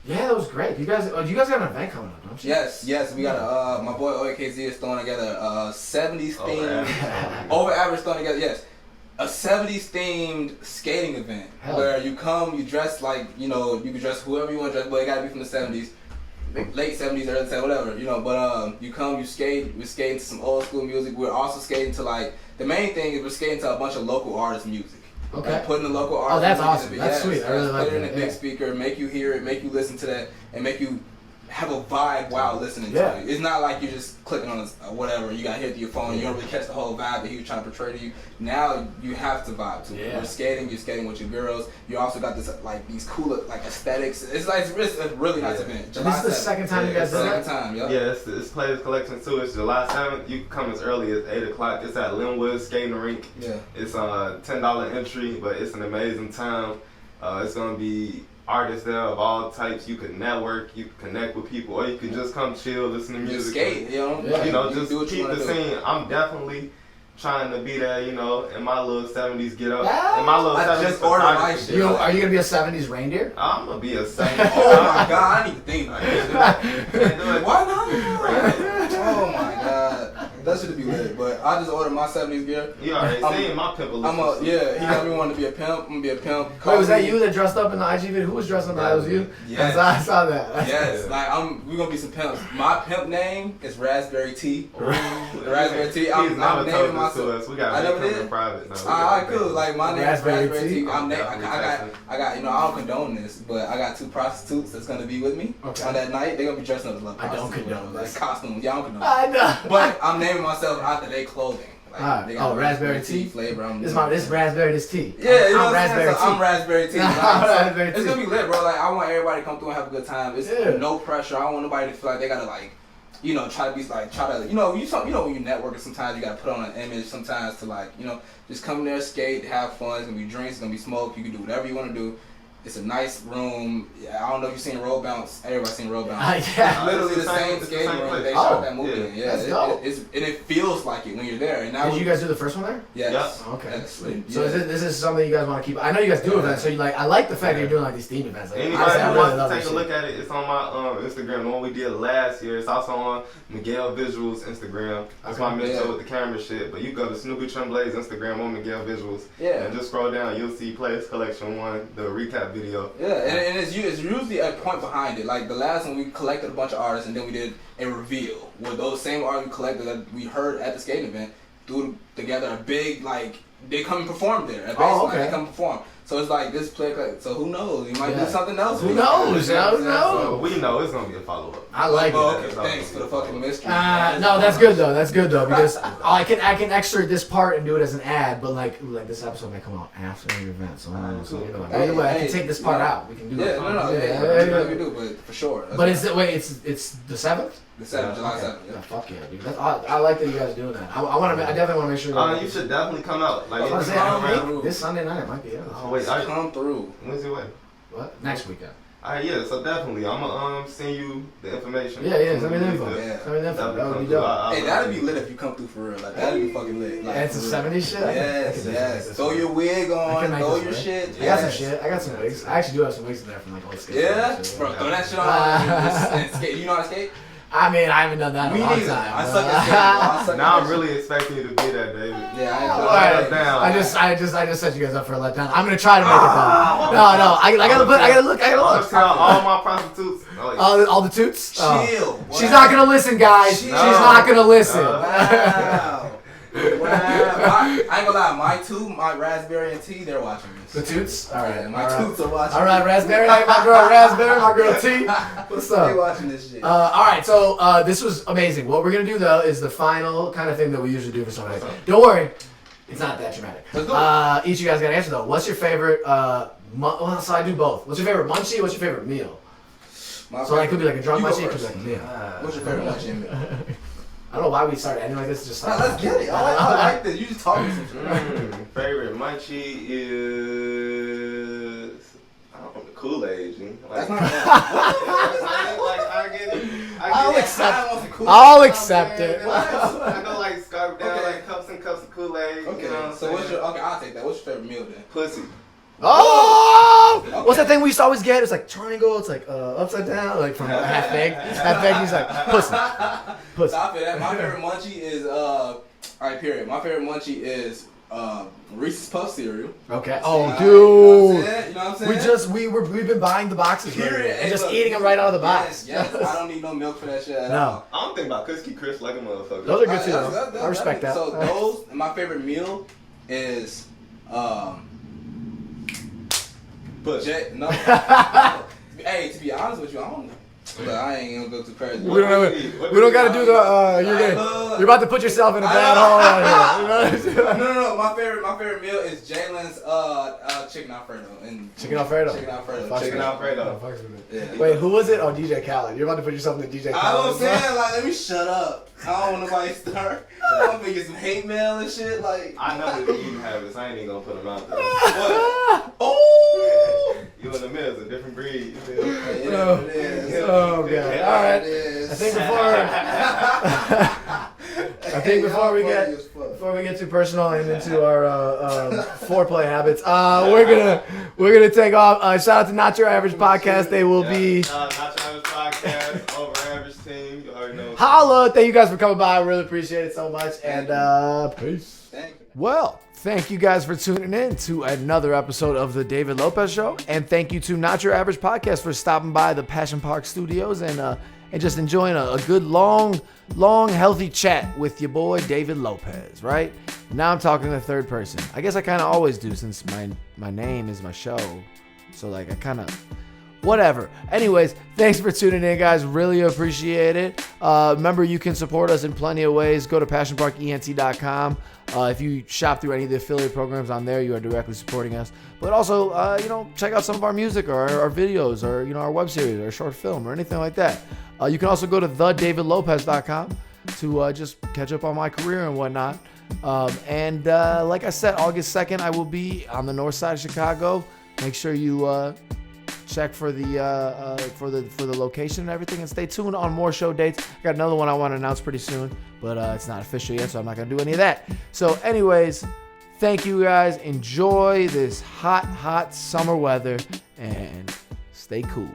yeah. That was great. You guys got an event coming up, don't you? Yes. We got my boy OAKZ is throwing together a 70s themed, over average throwing together. Yes. A 70s themed skating event where you come, you dress like, you can dress whoever you want to dress, but it gotta be from the 70s, late 70s, early 70s, whatever, but you come, you skate, we're skating to some old school music. We're also skating to the main thing is we're skating to a bunch of local artists' music. Okay. Like putting the local artists. Oh, that's awesome. That's sweet. I really like put it that. in a big speaker, make you hear it, make you listen to that, and make you have a vibe while listening to it. It's not like you're just clicking on whatever, you got hit to your phone, you don't really catch the whole vibe that he was trying to portray to you. Now you have to vibe to it. You're skating with your girls. You also got this these cool aesthetics. It's a really nice event. This is the second time you guys did that? Second time, Yeah, it's Players Collection too. It's July 7th. You can come as early as 8 o'clock. It's at Linwood Skating Rink. Yeah. It's a $10 entry, but it's an amazing time. It's gonna be artists there of all types. You can network, you can connect with people, or you can just come chill, listen to music. Just skate, just keep the scene. I'm definitely trying to be there, in my little 70s get up. In my little 70s just ordered my shit. Are you gonna be a 70s reindeer? I'm gonna be a 70s. Oh my god, I need to think about this. Why not? Oh my god. That should be lit, but I just ordered my 70s gear. You already seen my pimp. He got me wanting to be a pimp. I'm gonna be a pimp. Wait, was that you that dressed up in the IG video? Who was dressed up? That was you? Yes. I saw that. Yes, we're gonna be some pimps. My pimp name is Raspberry T. Raspberry T. I'm naming myself. We got I never did. Private now. Alright, cool. Like my name is Raspberry T. I got I don't condone this, but I got 2 prostitutes that's gonna be with me on that night. They're gonna be dressed up as I don't condone this. Costumes. Yeah, I don't condone. I know. But I'm naming myself after their clothing. They got Raspberry Tea flavor. This raspberry, this tea. Yeah, I'm Raspberry Tea. I'm Raspberry Tea. It's gonna be lit, bro. Like I want everybody to come through and have a good time. It's no pressure. I don't want nobody to feel like they gotta try to be when you networking, sometimes you gotta put on an image sometimes to just come there, skate, have fun. It's gonna be drinks, it's gonna be smoke. You can do whatever you want to do. It's a nice room. I don't know if you've seen Road Bounce. Everybody's seen Road Bounce. Yeah. Literally the same skating room that they shot that movie in. Yeah, that's dope. And it feels like it when you're there. And now did you guys do the first one there? Yes. Okay. Yes. So this is something you guys want to keep. I know you guys do events, so I like the fact that you're doing these theme events. Anybody who wants to take a look at it, it's on my Instagram. The one we did last year. It's also on Miguel Visuals Instagram. That's my mentor with the camera shit. But you go to Snoopy Tremblay's Instagram on Miguel Visuals. Yeah. And just scroll down. You'll see Players Collection 1, the recap video. Yeah. And it's usually a point behind it. Like the last one, we collected a bunch of artists and then we did a reveal where those same artists we collected that we heard at the skating event threw together a big they come and perform there. At They come perform. So it's like this play. So who knows? You might do something else. Who knows? So we know it's gonna be a follow up. I like it. Okay, thanks for the fucking mystery. No, that's good though. That's good though because I can extract this part and do it as an ad, but like this episode may come out after your event. So either way, I can take this part out. We can do that. Yeah, we do, but for sure. But it's the 7th. The 7th, July 7th. Yeah, fuck yeah, dude. I like that you guys are doing that. I definitely want to make sure. You should definitely come out. This Sunday night it might be. Wait, come through. When's your wedding? What? Next weekend. Yeah, so definitely, I'm gonna send you the information. Yeah, send me the info. Yeah. Send me the info. That would be cool. dope. Hey, that'd be lit if you come through for real. Like that'd be fucking lit. Like, It's a 70s shit? Yes. Throw your wig on, throw your shit. I got some shit. I got some wigs. I actually do have some wigs in there from like old skate. Yeah? Bro, throw that shit on and skate. You know how to skate? I mean, I haven't done that in a long neither. time. I suck at skating. Now I'm really expecting you to be that, David. Yeah, I just set you guys up for a letdown. I'm gonna try to make it though. No, I gotta look. I'm telling all my prostitutes. All the toots. Chill. She's not gonna listen, guys. She's not gonna listen. Wow. I ain't gonna lie, my raspberry and tea, they're watching this. The toots? Alright. My toots are watching. Alright, raspberry, my girl raspberry, my girl tea. What's up? They watching this shit. Alright, so this was amazing. What we're gonna do though is the final kind of thing that we usually do for somebody. Don't worry, it's not that dramatic. Let's do Each of you guys gotta answer though. What's your favorite well, so I do both. What's your favorite munchie? What's your favorite meal? So it could be like a drunk munchie, it could be like a meal. What's your favorite munchie and meal? I don't know why we started ending like this. Just let's get it. I like this. You just talking some shit. Favorite munchie is the Kool-Aid. That's not I get it. I'll accept it. I go like scarf down like cups and cups of Kool-Aid. Okay. You know what I'm So saying? I'll take that. What's your favorite meal then? Pussy. Oh! Okay. What's that thing we used to always get? It's like triangle. It's like upside down, like from half baked. Half baked. He's like pussy. Stop it. My favorite munchie is alright. Period. My favorite munchie is Reese's Puff cereal. Okay. Oh, You dude. know what I'm saying? We've been buying the boxes Period. and just eating them right out of the box. Yes. I don't need no milk for that shit at all. I don't think about Cookie Crisp like a motherfucker. Those are good too. Though. I respect that. So those. And my favorite meal is no. Hey, to be honest with you, I don't know. But I ain't gonna go too crazy. We don't gotta do the. You're about to put yourself in a bad hole right here. No. My favorite meal is Jalen's chicken Alfredo and Chicken Alfredo. Chicken Alfredo. Yeah. Wait, who was it? Oh, DJ Khaled. You're about to put yourself in the DJ Khaled. I was saying, like, let me shut up. I don't want nobody to start. I don't think it's some hate mail and shit. Like, I know the eating habits. I ain't even gonna put them out there. what? Oh! You and the mill is a different breed. You feel? It is. Oh god! All right. I think before we get too personal and into our foreplay habits, we're gonna take off. Shout out to Not Your Average Podcast. They will be Not Your Average Podcast, Over Average Team. You already know. Holla! Thank you guys for coming by. I really appreciate it so much. And peace. Thank you. Well, thank you guys for tuning in to another episode of The David Lopez Show. And thank you to Not Your Average Podcast for stopping by the Passion Park Studios and just enjoying a good, long, healthy chat with your boy, David Lopez, right? Now I'm talking in the third person. I guess I kind of always do since my name is my show. So, like, I kind of... Whatever. Anyways, thanks for tuning in, guys. Really appreciate it. Remember, you can support us in plenty of ways. Go to passionparkent.com. If you shop through any of the affiliate programs on there, you are directly supporting us. But also, check out some of our music or our videos or, our web series or a short film or anything like that. You can also go to thedavidlopez.com to just catch up on my career and whatnot. And like I said, August 2nd, I will be on the north side of Chicago. Make sure you... check for the location and everything, and stay tuned on more show dates. I got another one I want to announce pretty soon, but it's not official yet, so I'm not gonna do any of that. So anyways, thank you guys. Enjoy this hot summer weather and stay cool.